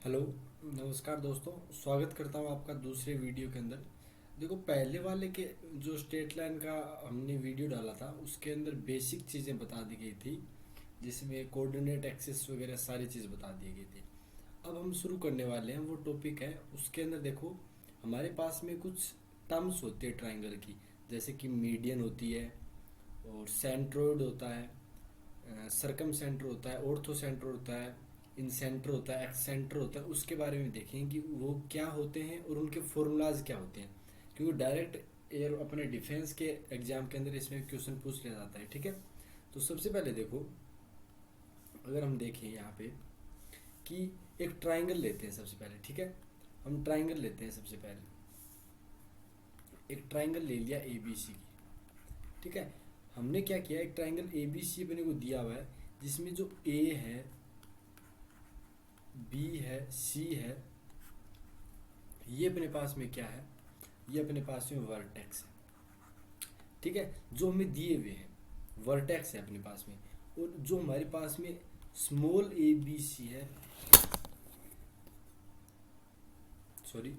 Hello. नमस्कार दोस्तों, स्वागत करता हूँ आपका दूसरे वीडियो के अंदर। देखो, पहले वाले के जो स्ट्रेट लाइन का हमने वीडियो डाला था उसके अंदर बेसिक चीज़ें बता दी गई थी, जिसमें कोऑर्डिनेट एक्सिस वगैरह सारी चीज़ बता दी गई थी। अब हम शुरू करने वाले हैं, वो टॉपिक है उसके अंदर। देखो, हमारे पास में कुछ टर्म्स होती है ट्राइंगल की, जैसे कि मीडियन होती है और सेंट्रोइड होता है, सरकम सेंटर होता है, ऑर्थो सेंटर होता है, इन सेंटर होता है, एक्स सेंटर होता है। उसके बारे में देखें कि वो क्या होते हैं और उनके फॉर्मूलाज क्या होते हैं, क्योंकि डायरेक्ट एयर अपने डिफेंस के एग्जाम के अंदर इसमें क्वेश्चन पूछ लिया जाता है। ठीक है, तो सबसे पहले देखो, अगर हम देखें यहाँ पे कि एक ट्राइंगल लेते हैं सबसे पहले। ठीक है, हम ट्राइंगल लेते हैं सबसे पहले। एक ट्राइंगल ले लिया ए बी सी की। ठीक है, हमने क्या किया, एक ट्राइंगल ए बी सी अपने को दिया हुआ है, जिसमें जो ए है, बी है, सी है, ये अपने पास में क्या है, ये अपने पास में वर्टेक्स है। ठीक है, जो हमें दिए हुए हैं वर्टेक्स है अपने पास में। और जो हमारे पास में स्मॉल ए बी सी है, सॉरी,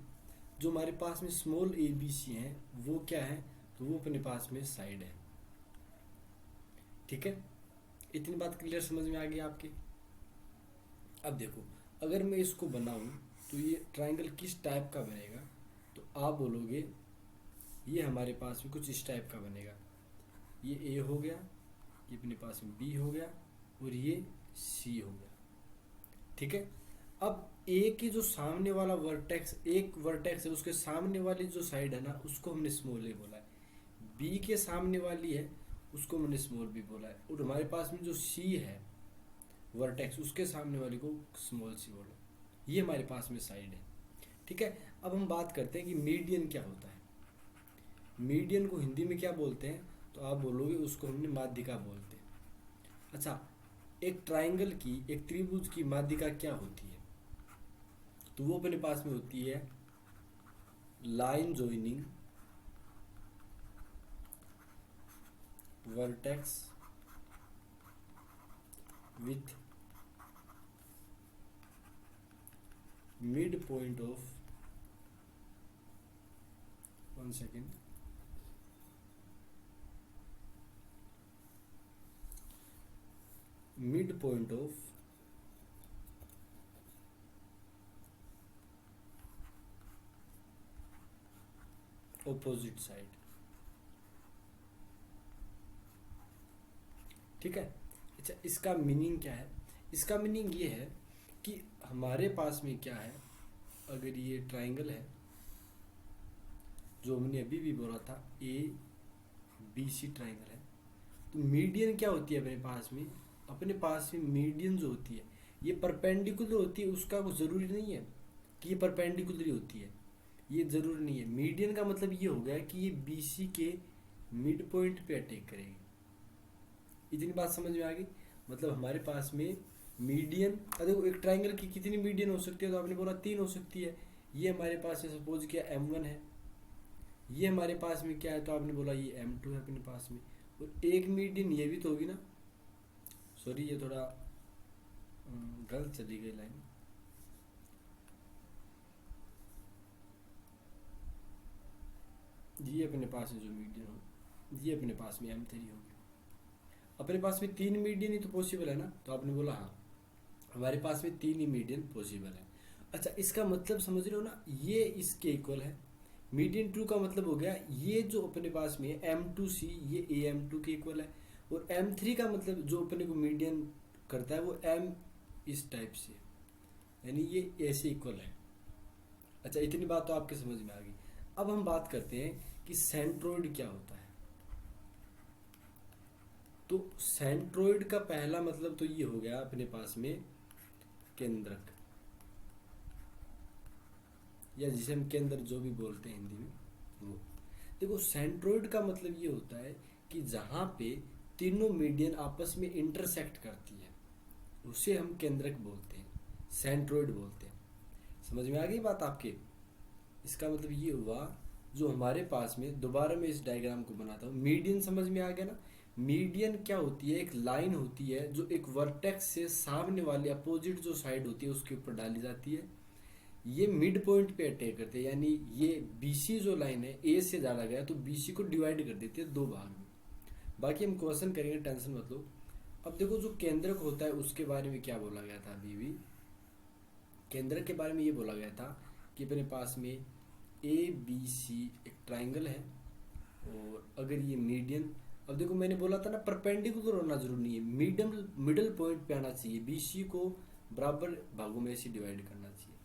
जो हमारे पास में स्मॉल ए बी सी है वो क्या है, तो वो अपने पास में साइड है। ठीक है, इतनी बात क्लियर समझ में आ गई आपकी। अब देखो, अगर मैं इसको बनाऊं तो ये ट्राइंगल किस टाइप का बनेगा, तो आप बोलोगे ये हमारे पास में कुछ इस टाइप का बनेगा। ये ए हो गया, ये अपने पास में बी हो गया और ये सी हो गया। ठीक है, अब ए के जो सामने वाला वर्टेक्स, एक वर्टेक्स है, उसके सामने वाली जो साइड है ना, उसको हमने स्मॉल ए बोला है। बी के सामने वाली है, उसको हमने स्मॉल बी बोला है। और हमारे पास में जो सी है वर्टेक्स, उसके सामने वाली को स्मॉल सी बोला। ये हमारे पास में साइड है। ठीक है, अब हम बात करते हैं कि मीडियन क्या होता है। मीडियन को हिंदी में क्या बोलते हैं, तो आप बोलोगे उसको हमने माध्यिका बोलते हैं। अच्छा, एक ट्राइंगल की, एक त्रिभुज की माध्यिका क्या होती है, तो वो अपने पास में होती है line joining vertex with mid point of, one second, mid point of opposite side. ठीक है, अच्छा, इसका मीनिंग क्या है, इसका मीनिंग ये है कि हमारे पास में क्या है, अगर ये ट्राइंगल है जो हमने अभी भी बोला था, ए बी सी ट्राइंगल है, तो मीडियन क्या होती है अपने पास में, अपने पास में मीडियन जो होती है ये परपेंडिकुलर होती है। उसका कुछ ज़रूरी नहीं है कि ये परपेंडिकुलर ही होती है, ये ज़रूरी नहीं है। मीडियन का मतलब ये हो गया कि ये बी सी के मिड पॉइंट पे अटैक करेगी। इतनी बात समझ में आ गई। मतलब हमारे पास में मीडियन, देखो एक ट्राइंगल की कितनी मीडियन हो सकती है, तो आपने बोला 3 हो सकती है। ये हमारे पास है, सपोज किया M1 है, ये हमारे पास में क्या है, तो आपने बोला ये M2 है अपने पास में। और एक मीडियन ये भी तो होगी ना, सॉरी ये थोड़ा गलत चली गई लाइन। ये अपने पास है जो मीडियन हो, ये अपने पास में M3 होगी। अपने पास में 3 मीडियन ही तो पॉसिबल है ना, तो आपने बोला हाँ, हमारे पास में 3 ही मीडियन पॉसिबल है। अच्छा, इसका मतलब समझ रहे हो ना, ये इसके इक्वल है। मीडियन 2 का मतलब हो गया ये जो अपने पास में M2C, ये AM2 के इक्वल है। और M3 का मतलब जो अपने को मीडियन करता है वो M इस टाइप से, यानी ये ऐसे इक्वल है। अच्छा, इतनी बात तो आपके समझ में आ गई। अब हम बात करते हैं कि सेंट्रोइड क्या होता है। तो सेंट्रोइड का पहला मतलब तो ये हो गया अपने पास में केंद्रक, या जिसे हम केंद्र जो भी बोलते हैं हिंदी में वो। देखो, सेंट्रोइड का मतलब ये होता है कि जहाँ पे तीनों मीडियन आपस में इंटरसेक्ट करती है उसे हम केंद्रक बोलते हैं, सेंट्रोइड बोलते हैं। समझ में आ गई बात आपके। इसका मतलब ये हुआ, जो हमारे पास में, दोबारा मैं इस डायग्राम को बनाता हूँ। मीडियन समझ में आ गया ना। मीडियन क्या होती है, एक लाइन होती है जो एक वर्टेक्स से सामने वाली अपोजिट जो साइड होती है उसके ऊपर डाली जाती है। ये मिड पॉइंट पे अटैक करते हैं, यानी ये बीसी जो लाइन है ए से ज्यादा गया तो बीसी को डिवाइड कर देते हैं दो भाग में। बाकी हम क्वेश्चन करेंगे, टेंशन मत लो। अब देखो जो केंद्रक होता है उसके बारे में क्या बोला गया था अभी भी। केंद्रक के बारे में ये बोला गया था कि अपने पास में ए बी सी एक ट्राइंगल है, और अगर ये मीडियन, अब देखो मैंने बोला था ना परपेंडिकुलर होना जरूरी नहीं है, मिडल पॉइंट पे आना चाहिए, बीसी को बराबर भागों में से डिवाइड करना चाहिए।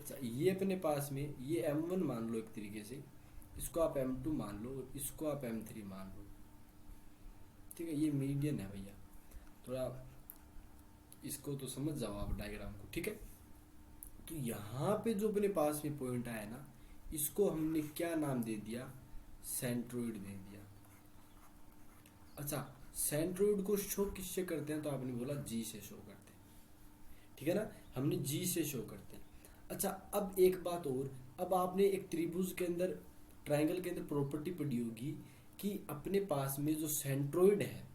अच्छा ये अपने पास में ये M1 मान लो एक तरीके से, इसको आप M2 मान लो, और इसको आप M3 मान लो, ठीक है। ये मीडियन है भैया, थोड़ा इसको तो समझ जाओ आप डायग्राम को, ठीक है। तो यहाँ पे जो अपने पास में पॉइंट आया ना, इसको हमने क्या नाम दे दिया, सेंट्रोइड दे दिया। अच्छा सेंट्रोइड को शो किससे करते हैं, तो आपने बोला जी से शो करते हैं, ठीक है ना, हमने जी से शो करते हैं। अच्छा अब एक बात और, अब आपने एक त्रिभुज के अंदर, ट्राइंगल के अंदर प्रॉपर्टी पढ़ी होगी कि अपने पास में जो सेंट्रोइड है,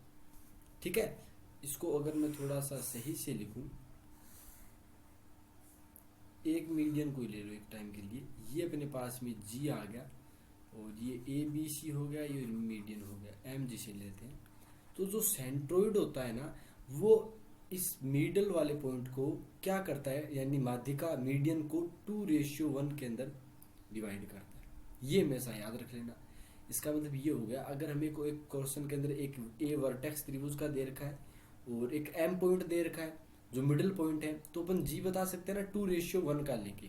ठीक है, इसको अगर मैं थोड़ा सा सही से लिखूं, एक मीडियन को ले लो एक टाइम के लिए, ये अपने पास में जी आ गया, और ये ए बी सी हो गया, ये मीडियन हो गया, एम जी से लेते हैं। तो जो सेंट्रोइड होता है ना, वो इस मिडल वाले पॉइंट को क्या करता है, यानी माध्यिका मीडियन को 2:1 के अंदर डिवाइड करता है। ये हमेशा याद रख लेना। इसका मतलब ये हो गया, अगर हमें कोई एक क्वेश्चन के अंदर एक ए वर्टेक्स त्रिभुज का दे रखा है और एक एम पॉइंट दे रखा है जो मिडिल पॉइंट है, तो अपन जी बता सकते हैं ना 2:1 का लेके।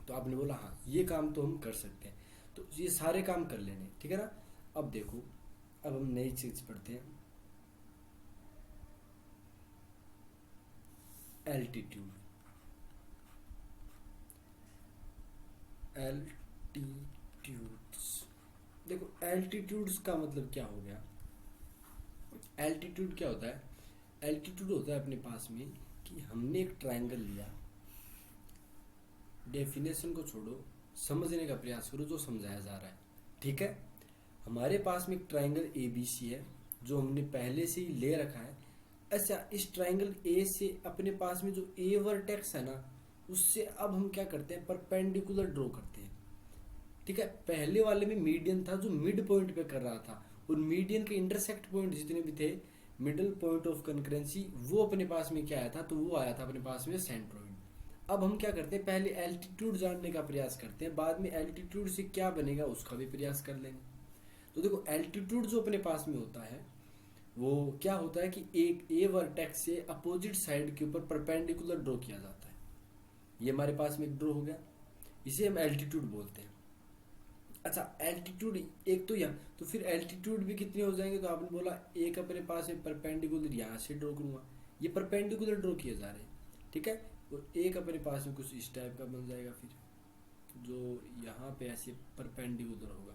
तो आपने बोला हाँ ये काम तो हम कर सकते हैं, तो ये सारे काम कर लेने, ठीक है ना। अब देखो, अब हम नई चीज पढ़ते हैं, एल्टीट्यूड। एल्टीट्यूड्स, देखो एल्टीट्यूड्स का मतलब क्या हो गया। एल्टीट्यूड क्या होता है, एल्टीट्यूड होता है अपने पास में कि हमने एक ट्रायंगल लिया, डेफिनेशन को छोड़ो, समझने का प्रयास करो जो समझाया जा रहा है, ठीक है। हमारे पास में एक ट्रायंगल ए बी सी है जो हमने पहले से ही ले रखा है। अच्छा इस ट्रायंगल ए से अपने पास में जो ए वर्टेक्स है ना, उससे अब हम क्या करते हैं, परपेंडिकुलर ड्रॉ करते हैं, ठीक है। पहले वाले में मीडियन था जो मिड पॉइंट पे कर रहा था, और मीडियन के इंटरसेक्ट पॉइंट जितने भी थे, मिडिल पॉइंट ऑफ कंकरेंसी, वो अपने पास में क्या आया था, तो वो आया था अपने पास में सेंट्रोइड। अब हम क्या करते हैं, पहले एल्टीट्यूड जानने का प्रयास करते हैं, बाद में एल्टीट्यूड से क्या बनेगा उसका भी प्रयास कर लेंगे। तो देखो एल्टीट्यूड जो अपने पास में होता है वो क्या होता है कि एक ए वर्टेक्स से अपोजिट साइड के ऊपर परपेंडिकुलर ड्रॉ किया जाता है। ये हमारे पास में एक ड्रॉ हो गया, इसे हम एल्टीट्यूड बोलते हैं। अच्छा एल्टीट्यूड एक तो यहाँ, तो फिर एल्टीट्यूड भी कितने हो जाएंगे, तो आपने बोला एक अपने पास में परपेंडिकुलर यहाँ से ड्रॉ करूंगा, ये परपेंडिकुलर ड्रॉ किए जा रहे हैं, ठीक है। और एक अपने पास में कुछ इस टाइप का बन जाएगा फिर, जो यहाँ पे ऐसे परपेंडिकुलर होगा,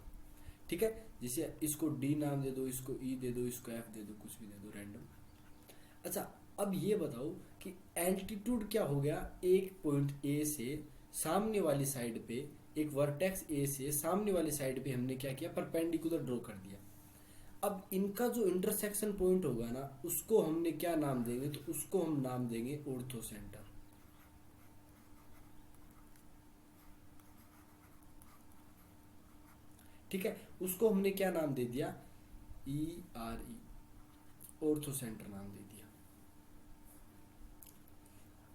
ठीक है। जैसे इसको डी नाम दे दो, इसको ई दे दो, इसको एफ दे दो, कुछ भी दे दो रैंडम। अच्छा अब ये बताओ कि एल्टीट्यूड क्या हो गया, एक पॉइंट ए से सामने वाली साइड पे, एक वर्टेक्स ए से सामने वाली साइड पे हमने क्या किया, परपेंडिकुलर ड्रॉ कर दिया। अब इनका जो इंटरसेक्शन पॉइंट होगा ना, उसको हमने क्या नाम देंगे, तो उसको हम नाम देंगे ऑर्थो सेंटर, ठीक है। उसको हमने क्या नाम दे दिया, E R E, ortho centre नाम दे दिया।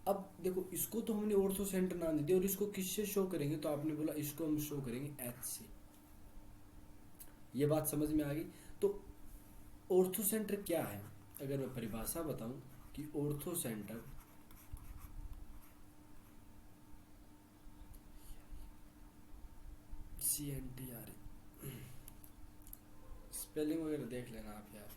अब देखो इसको तो हमने ऑर्थो सेंटर नाम दे दिया, और इसको किससे शो करेंगे, तो आपने बोला इसको हम शो करेंगे एच से। ये बात समझ में आ गई। तो ऑर्थो सेंटर क्या है, अगर मैं परिभाषा बताऊं कि ऑर्थो सेंटर CNTR, स्पेलिंग वगैरह देख लेना आप यार।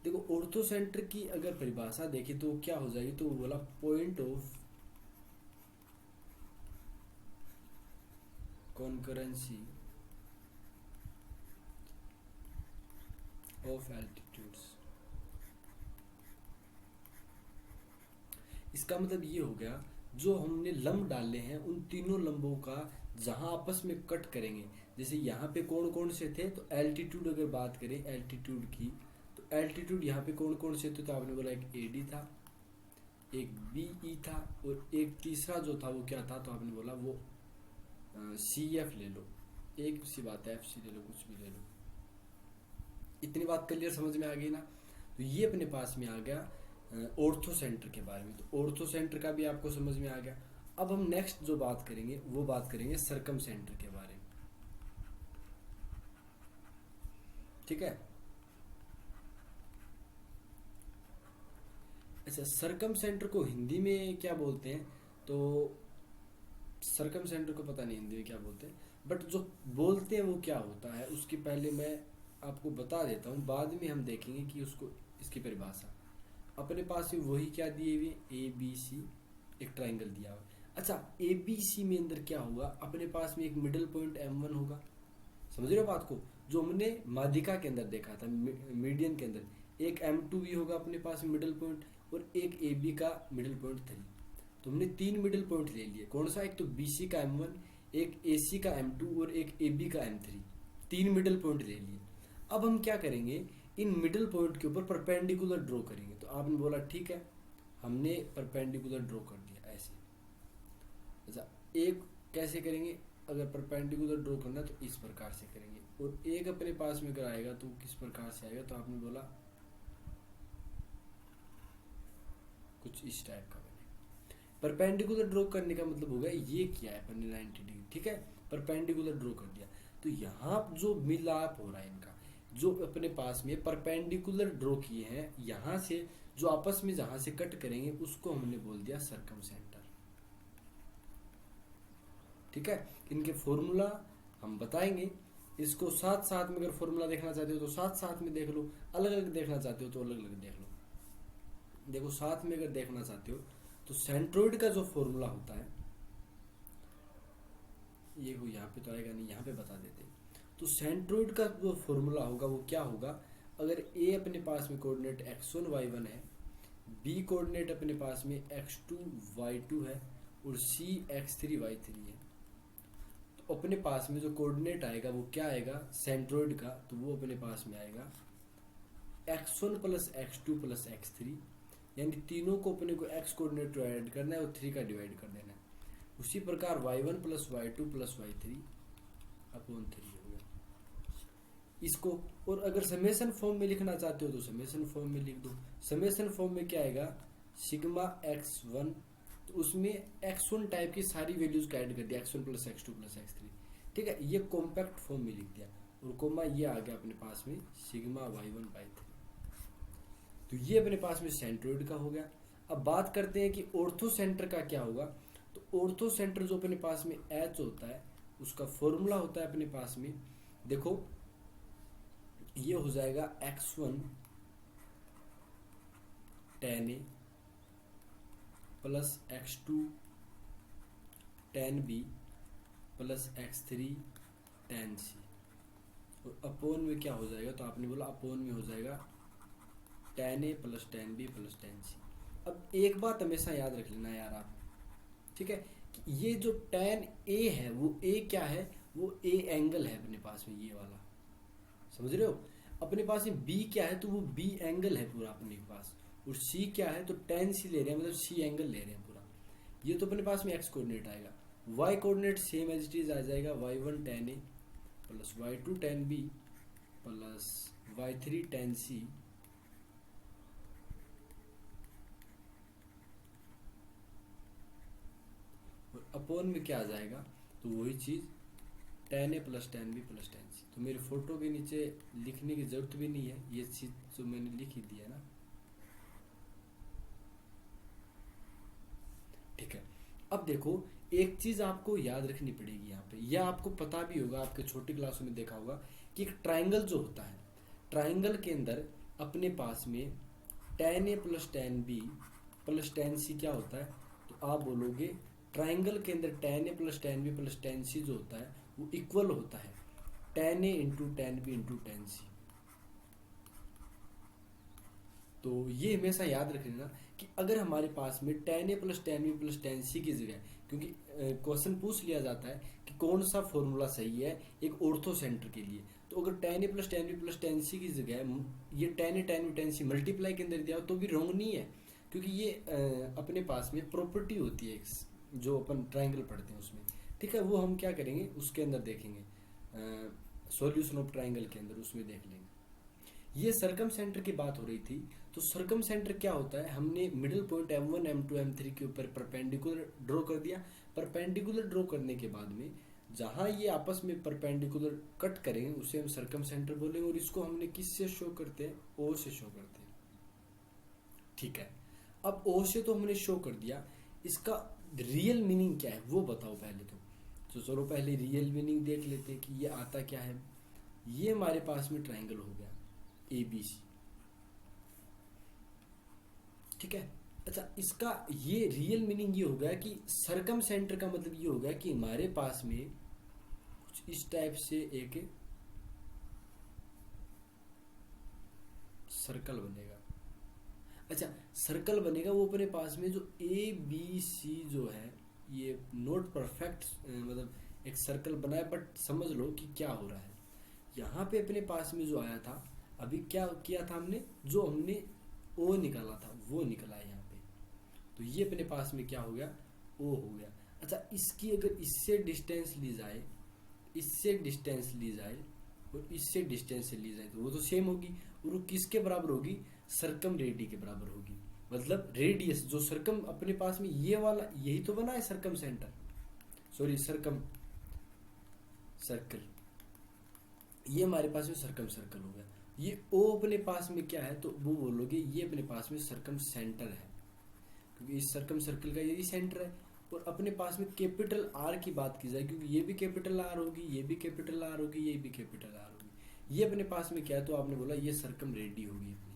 देखो ऑर्थो सेंटर की अगर परिभाषा देखें तो क्या हो जाएगी, तो वो बोला point of concurrency of altitudes. इसका मतलब ये हो गया, जो हमने लंब डाले हैं उन तीनों लंबों का जहां आपस में कट करेंगे, जैसे यहाँ पे कौन कौन से थे, तो एल्टीट्यूड अगर बात करें एल्टीट्यूड की, तो एल्टीट्यूड यहाँ पे कौन कौन से थे, तो आपने बोला एक AD था, एक बी ई था, और एक तीसरा जो था वो क्या था, तो आपने बोला वो सी एफ ले लो, एक सी बात है, एफ सी ले लो, कुछ भी ले लो। इतनी बात क्लियर समझ में आ गई ना। तो ये अपने पास में आ गया ऑर्थो सेंटर के बारे में। तो ऑर्थो सेंटर का भी आपको समझ में आ गया। अब हम नेक्स्ट जो बात करेंगे वो बात करेंगे सरकम सेंटर के बारे में। ठीक है। अच्छा, सरकम सेंटर को हिंदी में क्या बोलते हैं, तो सरकम सेंटर को पता नहीं हिंदी में क्या बोलते हैं, बट जो बोलते हैं वो क्या होता है उसकी पहले मैं आपको बता देता हूँ, बाद में हम देखेंगे कि उसको इसकी परिभाषा। अपने पास में वही क्या दिए हुए, ए बी सी, एक ट्राइंगल दिया हुआ। अच्छा, ए बी सी में अंदर क्या होगा, अपने पास में एक मिडिल पॉइंट M1 होगा। समझ रहे हो बात को, जो हमने माध्यिका के अंदर देखा था, मीडियन के अंदर एक M2 भी होगा अपने पास में मिडिल पॉइंट, और एक ए बी का मिडिल पॉइंट 3। तो हमने 3 मिडिल पॉइंट ले लिए। कौन सा, एक तो BC का M1, एक AC का M2 और एक AB का M3। 3 मिडिल पॉइंट ले लिए। अब हम क्या करेंगे, इन मिडिल पॉइंट के ऊपर परपेंडिकुलर ड्रॉ करेंगे। तो आपने बोला ठीक है, हमने परपेंडिकुलर ड्रॉ कर दिया ऐसे। अच्छा, एक कैसे करेंगे, अगर परपेंडिकुलर ड्रॉ करना है तो इस प्रकार से करेंगे, और एक अपने पास में अगर आएगा तो किस प्रकार से आएगा, तो आपने बोला कुछ इस टाइप का बने। परपेंडिकुलर ड्रॉ करने का मतलब होगा ये किया है अपने 90 डिग्री, ठीक है, परपेंडिकुलर ड्रॉ कर दिया। तो यहाँ जो मिलाप हो रहा है इनका, जो अपने पास में परपेंडिकुलर ड्रॉ किए हैं, यहाँ से जो आपस में जहां से कट करेंगे उसको हमने बोल दिया सरकम सेंटर। ठीक है, इनके फॉर्मूला हम बताएंगे। इसको साथ साथ में अगर फॉर्मूला देखना चाहते हो तो साथ साथ में देख लो, अलग अलग देखना चाहते हो तो अलग अलग देख लो। देखो, साथ में अगर देखना चाहते हो तो सेंट्रोइड का जो फॉर्मूला होता है, ये वो यहाँ पे तो आएगा नहीं, यहाँ पे बता देते हैं। तो सेंट्रोइड का जो फॉर्मूला होगा वो क्या होगा, अगर ए अपने पास में कोऑर्डिनेट x1 y1 है, बी कोऑर्डिनेट अपने पास में x2 y2 है, और सी x3 y3 है, तो अपने पास में जो कोऑर्डिनेट आएगा वो क्या आएगा सेंट्रोइड का, तो वो अपने पास में आएगा x1 plus x2 plus x3, यानी तीनों को अपने को x कोऑर्डिनेट डिवाइड करना है और 3 का डिवाइड कर देना है। उसी प्रकार y1 plus y2 plus y3 upon 3 हो गया इसको। और अगर समेशन फॉर्म में लिखना चाहते हो तो समेशन फॉर्म में लिख दो। समेशन फॉर्म में क्या आएगा, सिग्मा x1, तो उसमें x1 टाइप की सारी वैल्यूज का ऐड कर दिया, x1 plus x2 plus x3। ठीक है, ये कॉम्पैक्ट फॉर्म में लिख दिया, और कोमा ये आ गया अपने पास में सिग्मा y1 बाई 3। तो ये अपने पास में सेंट्रोइड का हो गया। अब बात करते हैं कि ऑर्थो सेंटर का क्या होगा। तो ऑर्थो सेंटर जो अपने पास में H होता है, उसका फॉर्मूला होता है अपने पास में, देखो ये हो जाएगा x1 tan A plus x2 tan B plus x3 tan C, और अपोन में क्या हो जाएगा, तो आपने बोला अपोन में हो जाएगा tan A plus tan B plus tan C। अब एक बात हमेशा याद रख लेना यार आप, ठीक है, कि ये जो tan A है वो A क्या है, वो A एंगल है अपने पास में, ये वाला, समझ रहे हो। अपने पास में B क्या है, तो वो B एंगल है पूरा अपने पास, और C क्या है, तो tan C ले रहे हैं, मतलब C एंगल ले रहे हैं पूरा। ये तो अपने पास में x कोऑर्डिनेट आएगा, y coordinate same as it is आ जाएगा y1 tan A plus y2 tan B plus y3 tan C और अपोन में क्या आ जाएगा, तो वही चीज tan A plus tan B plus tan C। तो मेरे फोटो के नीचे लिखने की जरूरत भी नहीं है, ये चीज जो मैंने लिख ही दिया ना। ठीक है, अब देखो एक चीज आपको याद रखनी पड़ेगी यहाँ पे, यह आपको पता भी होगा, आपके छोटी क्लासों में देखा होगा कि एक ट्राइंगल जो होता है, ट्राइंगल के अंदर अपने पास में tan A plus tan B plus tan C क्या होता है, तो आप बोलोगे ट्राइंगल के अंदर tan A plus tan B plus tan C जो होता है वो इक्वल होता है tan A into tan B into tan C। तो ये हमेशा याद रख लेना कि अगर हमारे पास में tan A plus tan B plus tan C की जगह, क्योंकि क्वेश्चन पूछ लिया जाता है कि कौन सा फॉर्मूला सही है एक ऑर्थो सेंटर के लिए, तो अगर tan A plus tan B plus tan C की जगह ये tan A tan B tan C multiply के अंदर दिया हो तो भी रॉन्ग नहीं है, क्योंकि ये अपने पास में प्रॉपर्टी होती है जो अपन ट्रायंगल पढ़ते हैं उसमें। ठीक है, वो हम क्या करेंगे उसके अंदर देखेंगे, सॉल्यूशन ऑफ ट्रायंगल के अंदर उसमें देख लेंगे। ये सरकम सेंटर की बात हो रही थी। तो सरकम सेंटर क्या होता है, हमने middle point M1 M2 M3 के ऊपर परपेंडिकुलर ड्रॉ कर दिया। परपेंडिकुलर ड्रॉ करने के बाद में जहां ये आपस में परपेंडिकुलर कट करेंगे उसे हम सरकम सेंटर बोलेंगे, और इसको हमने किससे शो करते हैं, O से शो करते हैं। ठीक है, अब O से तो हमने शो कर दिया, इसका रियल मीनिंग क्या है वो बताओ पहले तो चलो पहले रियल मीनिंग देख लेते हैं कि ये आता क्या है। ये हमारे पास में ट्रायंगल हो गया ABC। ठीक है, अच्छा इसका ये रियल मीनिंग ये हो गया कि सरकम सेंटर का मतलब ये हो गया कि हमारे पास में कुछ इस टाइप से एक सर्कल बनेगा। अच्छा सर्कल बनेगा, वो अपने पास में जो ABC जो है ये नॉट परफेक्ट, मतलब एक सर्कल बना है, बट समझ लो कि क्या हो रहा है। यहाँ पे अपने पास में जो आया था, अभी क्या किया था हमने, जो हमने O निकाला था वो निकला है यहाँ पे। तो ये अपने पास में क्या हो गया, O हो गया। अच्छा इसकी अगर इससे डिस्टेंस ली जाए, इससे डिस्टेंस ली जाए और इससे डिस्टेंस से ली जाए तो वो तो सेम होगी, और वो किसके बराबर होगी, सर्कम रेडी के बराबर होगी। मतलब रेडियस जो सर्कम अपने पास में ये वाला यही तो बना है circum centre, sorry circum circle, ये हमारे पास में सर्कम सर्कल हो गया। ये O अपने पास में क्या है, तो वो बोलोगे ये अपने पास में सर्कम सेंटर है, क्योंकि इस सर्कम सर्कल का यही सेंटर है। और अपने पास में कैपिटल R की बात की जाए, क्योंकि ये भी कैपिटल R होगी, ये भी कैपिटल R होगी, ये भी कैपिटल R होगी, ये अपने पास में क्या है, तो आपने बोला ये सर्कम रेडी होगी अपनी।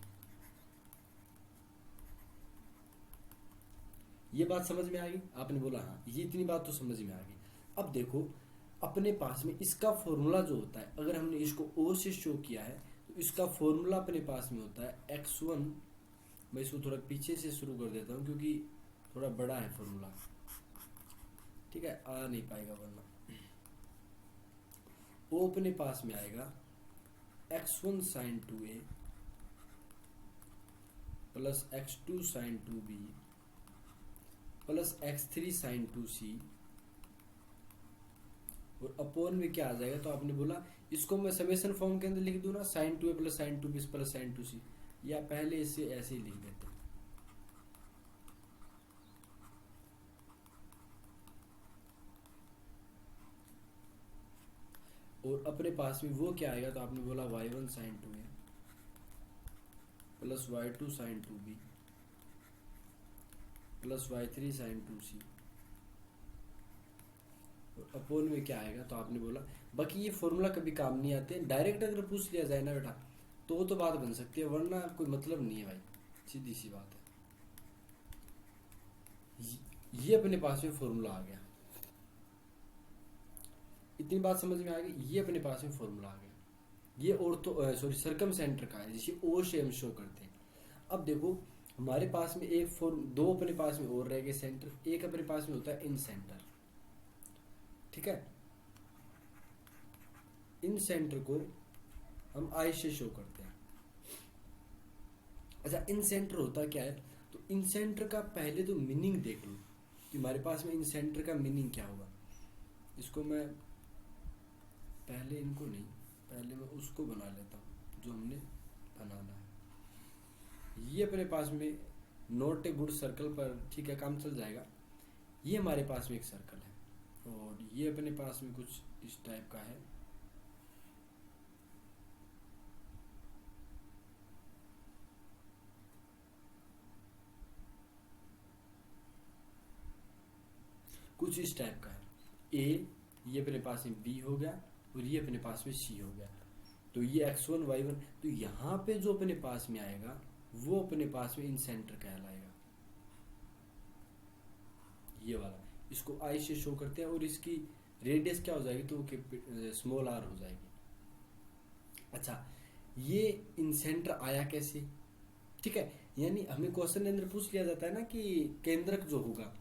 ये बात समझ में आ गई, आपने बोला हाँ, ये इतनी बात तो समझ में आ गई। अब देखो अपने पास में इसका फॉर्मूला जो होता है, अगर हमने इसको O से शो किया है तो इसका फॉर्मूला अपने पास में होता है x1। मैं इसको थोड़ा पीछे से शुरू कर देता हूँ क्योंकि थोड़ा बड़ा है फॉर्मूला। ठीक है, आ नहीं पाएगा वरना। O अपने पास में आएगा x1 sin 2a plus x2 sin 2b plus x3 sin 2c, और अपोन में क्या आ जाएगा, तो आपने बोला इसको मैं समेशन फॉर्म के अंदर लिख दूं ना, sin 2a plus sin 2b plus sin 2c, या पहले इसे ऐसे ही लिख देते हैं। और अपने पास में वो क्या आएगा, तो आपने बोला y1 sin 2a plus y2 sin 2b plus y3 sin 2c, और अपोन में क्या आएगा, तो आपने बोला, बाकी ये फॉर्मूला कभी काम नहीं आते, डायरेक्ट अगर पूछ लिया जाए ना बेटा तो बात बन सकती है, वरना कोई मतलब नहीं है भाई, सीधी सी बात है। ये अपने पास में फॉर्मूला आ गया, इतनी बात समझ में आ गई, ये अपने पास में फॉर्मूला आ गया। ये ऑर्थो सॉरी सर्कम सेंटर का है, जिसे O से हम शो करते हैं। अब देखो हमारे पास में एक फॉर्म, दो अपने पास में और रह गए सेंटर, एक अपने पास में होता है इन सेंटर। ठीक है, इन सेंटर को हम I से शो करते हैं। अच्छा इन सेंटर होता क्या है, तो इन सेंटर का पहले तो मीनिंग देख लो कि हमारे पास में इन सेंटर का मीनिंग क्या होगा। इसको मैं पहले, इनको नहीं, पहले मैं उसको बना लेता हूँ जो हमने बनाना है। ये अपने पास में नॉट ए गुड सर्कल पर, ठीक है काम चल जाएगा। ये हमारे पास में एक सर्कल है और ये अपने पास में कुछ इस टाइप का है। कुछ इस टाइप का है। ए, ये अपने पास में बी हो गया और ये अपने पास में सी हो गया। तो ये x1 y1, तो यहाँ पे जो अपने पास में आएगा वो अपने पास में इन सेंटर कहलाएगा, ये वाला। इसको I से शो करते हैं और इसकी रेडियस क्या हो जाएगी, तो स्मॉल r हो जाएगी। अच्छा ये इन सेंटर आया कैसे, ठीक है, यानी हमें क्वेश्चन के अंदर पूछ लिया जाता है ना कि केंद्रक जो होगा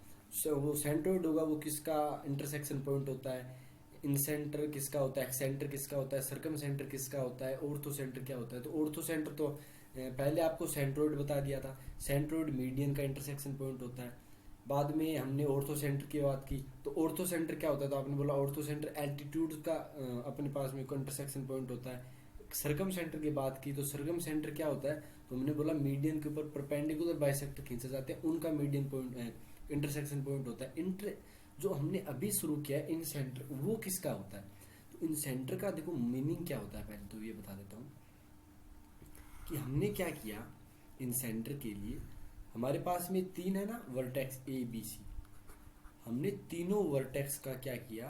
वो सेंट्रोइड होगा, वो किसका इंटरसेक्शन पॉइंट होता है, इन सेंटर किसका होता है, एक्सेंटर किसका होता है, सर्कम सेंटर किसका होता है, ऑर्थो सेंटर क्या होता है। तो ऑर्थो सेंटर तो पहले आपको सेंट्रोइड बता दिया था, सेंट्रोइड मीडियन का इंटरसेक्शन पॉइंट होता है। बाद में हमने ऑर्थो सेंटर की बात की, तो ऑर्थो सेंटर क्या होता है, तो आपने बोला ऑर्थो सेंटर एल्टीट्यूड का अपने पास में इंटरसेक्शन पॉइंट होता है। सरकम सेंटर की बात की, तो सरकम सेंटर क्या होता है, तो हमने बोला मीडियन के ऊपर परपेंडिकुलर बाइसेक्टर खींचे जाते हैं, उनका मीडियन पॉइंट इंटरसेक्शन पॉइंट होता है। जो हमने अभी शुरू किया है इन सेंटर, वो किसका होता है, तो इन सेंटर का देखो मीनिंग क्या होता है, पहले तो ये बता देता हूँ कि हमने क्या किया। इन सेंटर के लिए हमारे पास में 3 है ना वर्टेक्स ए बी सी, हमने तीनों वर्टेक्स का क्या किया,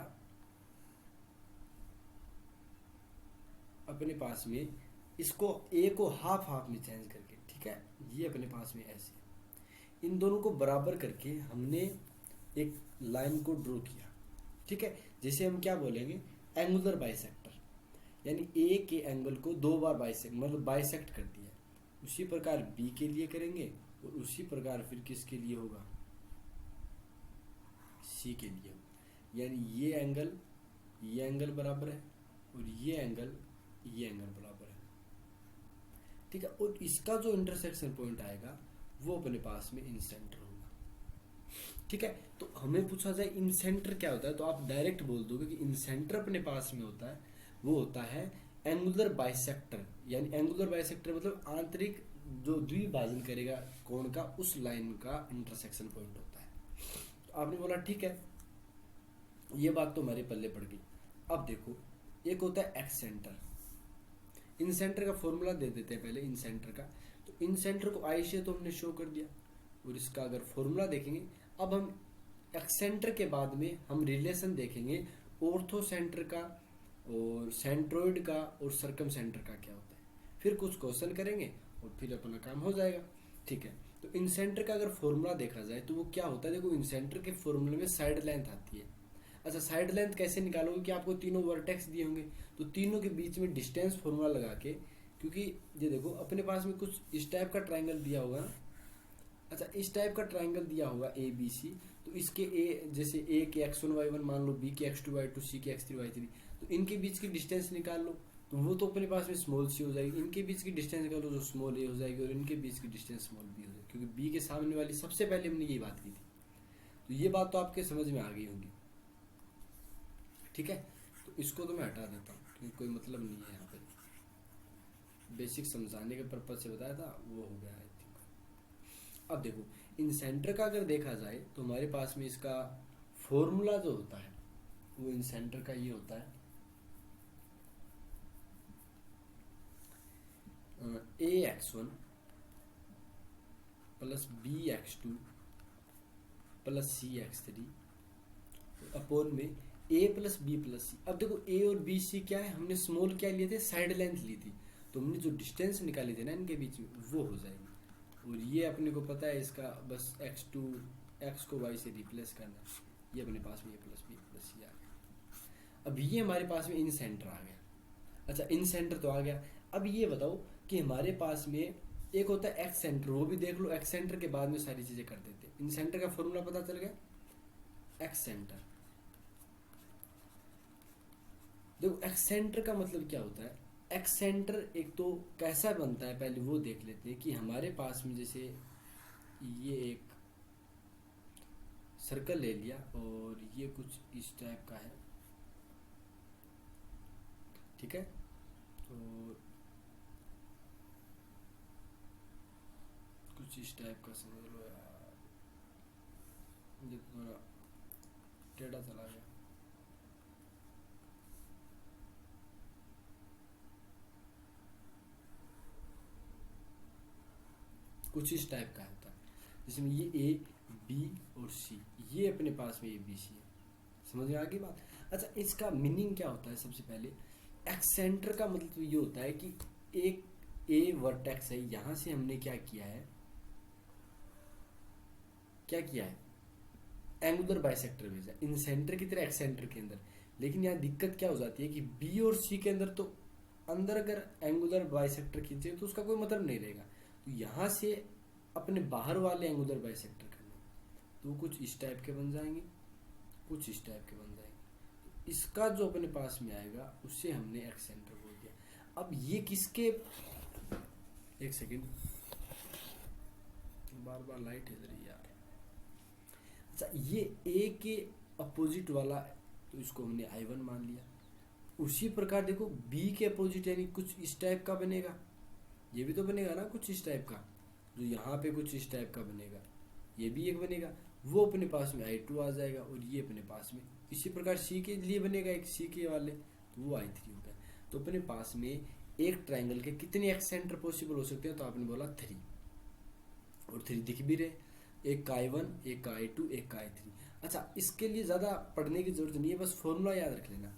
अपने पास में इसको ए को हाफ हाफ में चेंज करके, ठीक है, ये अपने पास में ऐसे इन दोनों को बराबर करके हमने एक लाइन को ड्रॉ किया, ठीक है। जैसे हम क्या बोलेंगे, एंगुलर बाइसेक्टर, यानी ए के एंगल को 2 बार बाइसेक्ट कर दिया। उसी प्रकार बी के लिए करेंगे और उसी प्रकार फिर किसके लिए होगा, सी के लिए होगा। यानी ये एंगल बराबर है और ये एंगल बराबर है, ठीक है। और इसका जो इंटरसेक्शन पॉइंट आएगा वो अपने पास में इन सेंटर होगा, ठीक है। तो हमें पूछा जाए इन सेंटर क्या होता है, तो आप डायरेक्ट बोल दोगे कि इन सेंटर अपने पास में होता है, वो होता है एंगुलर बाइसेक्टर। यानी एंगुलर बाइसेक्टर मतलब आंतरिक जो द्विभाजन करेगा कोण का, उस लाइन का इंटरसेक्शन पॉइंट होता है। तो आपने बोला ठीक है, ये बात तो हमारे पल्ले पड़ गई। अब देखो, एक होता है एक्स सेंटर। इन सेंटर का फॉर्मूला दे देते हैं पहले इन सेंटर का। तो इन सेंटर को आई से तो हमने शो कर दिया, और इसका अगर फॉर्मूला देखेंगे, अब हम एक्स सेंटर के बाद में हम रिलेशन देखेंगे ऑर्थो सेंटर का और सेंट्रोइड का और सरकम सेंटर का क्या होता है। फिर कुछ क्वेश्चन करेंगे और फिर अपना काम हो जाएगा, ठीक है। तो इन सेंटर का अगर फॉर्मूला देखा जाए तो वो क्या होता है, देखो इन सेंटर के फॉर्मूले में साइड लेंथ आती है। अच्छा, साइड लेंथ कैसे निकालोगे कि आपको तीनों वर्टेक्स दिए होंगे, तो तीनों के बीच में डिस्टेंस फॉर्मूला लगा के, क्योंकि ये देखो अपने पास में कुछ इस टाइप का ट्राइंगल दिया होगा। अच्छा, इस टाइप का ट्राइंगल दिया होगा ए बी सी, तो इसके ए जैसे ए के x1 y1 मान लो, बी के x2 y2, सी के x3 y3, तो इनके बीच की डिस्टेंस निकाल लो, तो वो तो अपने पास में स्मॉल सी हो जाएगी। इनके बीच की डिस्टेंस निकाल लो जो स्मॉल ए हो जाएगी, और इनके बीच की डिस्टेंस स्मॉल बी हो जाएगी, क्योंकि बी के सामने वाली सबसे पहले हमने ये बात की थी। तो ये बात तो आपके समझ में आ गई होगी, ठीक है। तो इसको तो मैं हटा देता हूँ क्योंकि कोई मतलब नहीं है यहाँ पे, बेसिक समझाने के पर्पज से बताया था, वो हो गया आई थिंक। अब देखो, इन सेंटर का अगर देखा जाए तो हमारे पास में इसका फॉर्मूला जो होता है वो इन सेंटर का ये होता है, ax1 plus bx2 plus cx3 upon में a प्लस b प्लस सी। अब देखो a और b c क्या है, हमने स्मॉल क्या लिए थे, साइड लेंथ ली थी, तो हमने जो डिस्टेंस निकाली थी ना इनके बीच में, वो हो जाएगी। और ये अपने को पता है इसका, बस x को y से रिप्लेस करना, ये अपने पास में a प्लस b प्लस सी आ गया। अब ये हमारे पास में इन सेंटर आ गया। अच्छा, इन सेंटर तो आ गया। अब ये बताओ कि हमारे पास में एक होता है एक्स सेंटर, वो भी देख लो, एक्स सेंटर के बाद में सारी चीजें कर देते हैं। इन सेंटर का फॉर्मूला पता चल गया, एक्स सेंटर। देखो एक्स सेंटर का मतलब क्या होता है, एक्स सेंटर एक तो कैसा बनता है पहले वो देख लेते हैं। कि हमारे पास में जैसे ये एक सर्कल ले लिया और ये कुछ इस टाइप का है, ठीक है। और कुछ इस टाइप का समझ लो यार, ये थोड़ा टेढ़ा चला गया। कुछ इस टाइप का होता है, जिसमें ये ए बी और सी, ये अपने पास में ए बी सी है। समझ में आ गई बात। अच्छा, इसका मीनिंग क्या होता है, सबसे पहले एक्स सेंटर का मतलब ये होता है कि एक ए वर्टेक्स है, यहां से हमने क्या किया है, एंगुलर बाइसेक्टर भेजा इन सेंटर की तरह एक्स सेंटर के अंदर। लेकिन यहाँ दिक्कत क्या हो जाती है कि बी और सी के अंदर, तो अंदर अगर एंगुलर बाइसेक्टर खींचे तो उसका कोई मतलब नहीं रहेगा। तो यहाँ से अपने बाहर वाले एंगुलर बाइसेक्टर करने, तो कुछ इस टाइप के बन जाएंगे, कुछ इस टाइप के बन जाएंगे। तो इसका जो अपने पास में आएगा उससे हमने एक्स सेंटर बोल दिया। अब ये किसके एक सेकेंड, बार बार लाइट हिल रही है यार। अच्छा, ये ए के अपोजिट वाला, तो इसको हमने I1 मान लिया। उसी प्रकार देखो बी के अपोजिट यानी कुछ इस टाइप का बनेगा, ये भी तो बनेगा ना कुछ इस टाइप का, जो यहाँ पे कुछ इस टाइप का बनेगा, ये भी एक बनेगा, वो अपने पास में I2 आ जाएगा, और ये अपने पास में इसी प्रकार सी के लिए बनेगा एक सी के वाले, तो वो I3 होगा। तो अपने पास में एक ट्राइंगल के कितने एक्सेंटर पॉसिबल हो सकते हैं, तो आपने बोला 3, और 3 दिख भी रहे, एक का I1, एक का I2, एक का I3। अच्छा, इसके लिए ज़्यादा पढ़ने की जरूरत नहीं है, बस फॉर्मूला याद रख लेना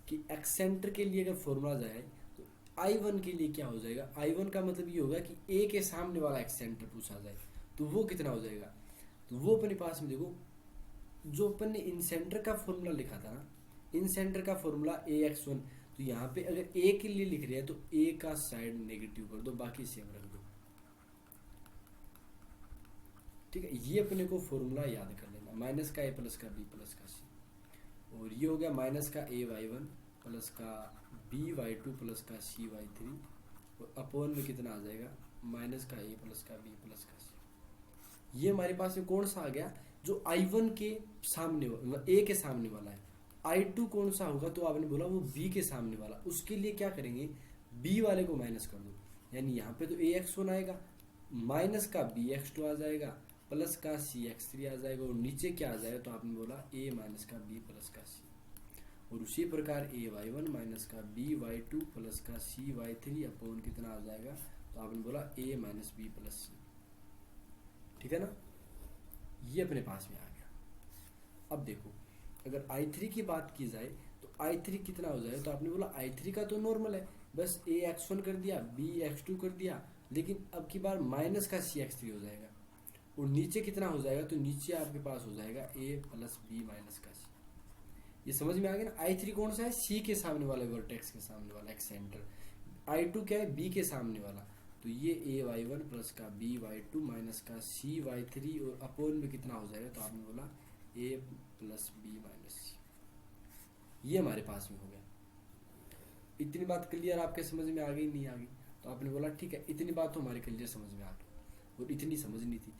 कि एक्सेंटर के लिए अगर फॉर्मूला जाए तो I1 के लिए क्या हो जाएगा, I1 का मतलब ये होगा कि ए के सामने वाला एक्सेंटर पूछा जाए तो वो कितना हो जाएगा, तो वो अपने पास में देखो, जो अपन ने इन सेंटर का फॉर्मूला लिखा था ना, इन सेंटर का फॉर्मूला AX1, तो यहाँ पे अगर ए के लिए लिख रहे हैं तो ए का साइड नेगेटिव कर दो, बाकी सेम रख दो, ठीक है। ये अपने को फॉर्मूला याद कर लेना, माइनस का A प्लस का B प्लस का C, और ये हो गया माइनस का AY1 प्लस का BY2 प्लस का CY3, और अपोन में कितना आ जाएगा, माइनस का A प्लस का B प्लस का C। ये हमारे पास में कौन सा आ गया, जो I1 के सामने A के सामने वाला है। I2 कौन सा होगा, तो आपने बोला वो B के सामने वाला, उसके लिए क्या करेंगे, B वाले को माइनस कर दो, यानी यहाँ पे तो AX1 आएगा, माइनस का BX2 आ जाएगा, प्लस का CX3 आ जाएगा, और नीचे क्या आ जाएगा, तो आपने बोला A माइनस का B प्लस का C, और उसी प्रकार AY1 माइनस का BY2 प्लस का CY3 अपोन कितना आ जाएगा, तो आपने बोला A minus B plus C, ठीक है ना। ये अपने पास में आ गया। अब देखो, अगर I3 की बात की जाए तो I3 कितना हो जाएगा, तो आपने बोला I3 का तो नॉर्मल है, बस AX1 कर दिया, BX2 कर दिया, लेकिन अब की बार माइनस का CX3 हो जाएगा, और नीचे कितना हो जाएगा, तो नीचे आपके पास हो जाएगा A प्लस B माइनस का C। ये समझ में आ गया ना। I3 कौन सा है, C के सामने वाला, वर्टेक्स के सामने वाला एक्सेंटर। I2 क्या है, B के सामने वाला, तो ये AY1 प्लस का BY2 माइनस का CY3, और अपोन में कितना हो जाएगा, तो आपने बोला A plus B minus C। ये हमारे पास में हो गया। इतनी बात क्लियर आपके समझ में आ गई, नहीं आ गई, तो आपने बोला ठीक है, इतनी बात तो हमारे क्लियर समझ में आ गई, और इतनी समझनी थी।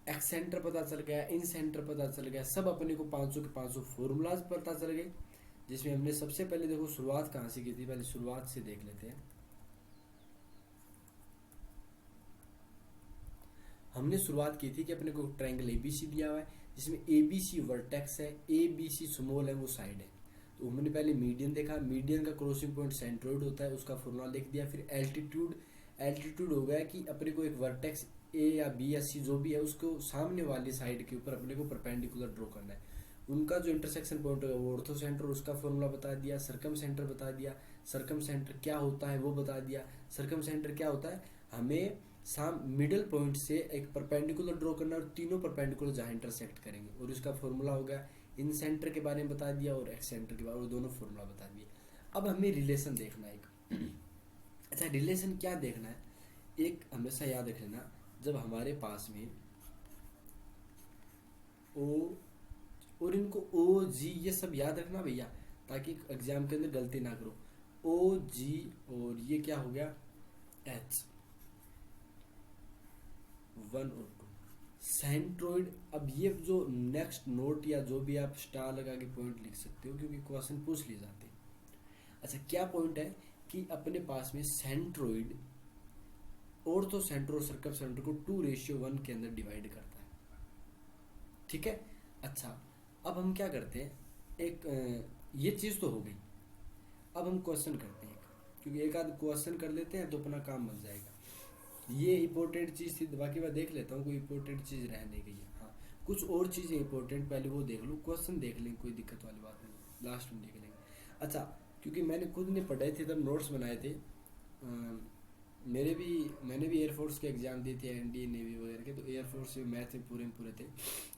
एक्सेंटर पता चल गया, इन सेंटर पता चल गया, सब अपने को 500 के 500 फॉर्मूलाज पता चल गए, जिसमें हमने सबसे पहले देखो शुरुआत कहाँ से की थी, पहले शुरुआत से देख लेते हैं। हमने शुरुआत की थी कि अपने को ट्रायंगल ABC दिया हुआ है, जिसमें ABC वर्टेक्स है, ABC स्मॉल है, वो साइड है। तो हमने पहले मीडियन देखा, मीडियन का क्रॉसिंग पॉइंट सेंट्रोइड होता है, उसका फॉर्मूला लिख दिया। फिर एल्टीट्यूड, एल्टीट्यूड हो गया कि अपने को एक वर्टेक्स A या B या C जो भी है, उसको सामने वाली साइड के ऊपर अपने को परपेंडिकुलर ड्रॉ करना है। उनका जो इंटरसेक्शन पॉइंट होगा वो ऑर्थो सेंटर, उसका फॉर्मूला बता दिया। सर्कम सेंटर बता दिया, सर्कम सेंटर क्या होता है वो बता दिया। सर्कम सेंटर क्या होता है, हमें मिडिल पॉइंट से एक परपेंडिकुलर ड्रॉ करना, और तीनों परपेंडिकुलर जहाँ इंटरसेक्ट करेंगे, और उसका फॉर्मूला हो गया। इन सेंटर के बारे में बता दिया, और एक्स सेंटर के बारे में, दोनों फॉर्मूला बता दिए। अब हमें रिलेशन देखना है एक। अच्छा, रिलेशन क्या देखना है, एक हमेशा याद रख लेना, जब हमारे पास में ओ और इनको OG ये सब याद रखना भैया, ताकि एग्जाम के अंदर गलती ना करो। OG और ये क्या हो गया, H 1 और 2 सेंट्रोइड। अब ये जो नेक्स्ट नोट या जो भी आप स्टार लगा के पॉइंट लिख सकते हो, क्योंकि क्वेश्चन पूछ लिए जाते हैं। अच्छा, क्या पॉइंट है कि अपने पास में सेंट्रोइड ऑर्थो सेंटर और सर्कम सेंटर को 2:1 के अंदर डिवाइड करता है, ठीक है। अच्छा, अब हम क्या करते हैं, एक ये चीज़ तो हो गई। अब हम क्वेश्चन करते हैं, क्योंकि एक आध क्वेश्चन कर लेते हैं तो अपना काम बन जाएगा। ये इंपॉर्टेंट चीज़ थी, बाकी मैं देख लेता हूँ कोई इंपॉर्टेंट चीज़ रह नहीं गई है। हाँ, कुछ और चीज़ें इंपॉर्टेंट पहले वो देख लो, क्वेश्चन देख लेंगे, कोई दिक्कत वाली बात नहीं, लास्ट में देख लेंगे। अच्छा, क्योंकि मैंने खुद ने पढ़ाए थे तब नोट्स बनाए थे, मैंने भी एयरफोर्स के एग्ज़ाम दिए थे, NDA नेवी वगैरह के, तो एयरफोर्स में मैथ में पूरे थे।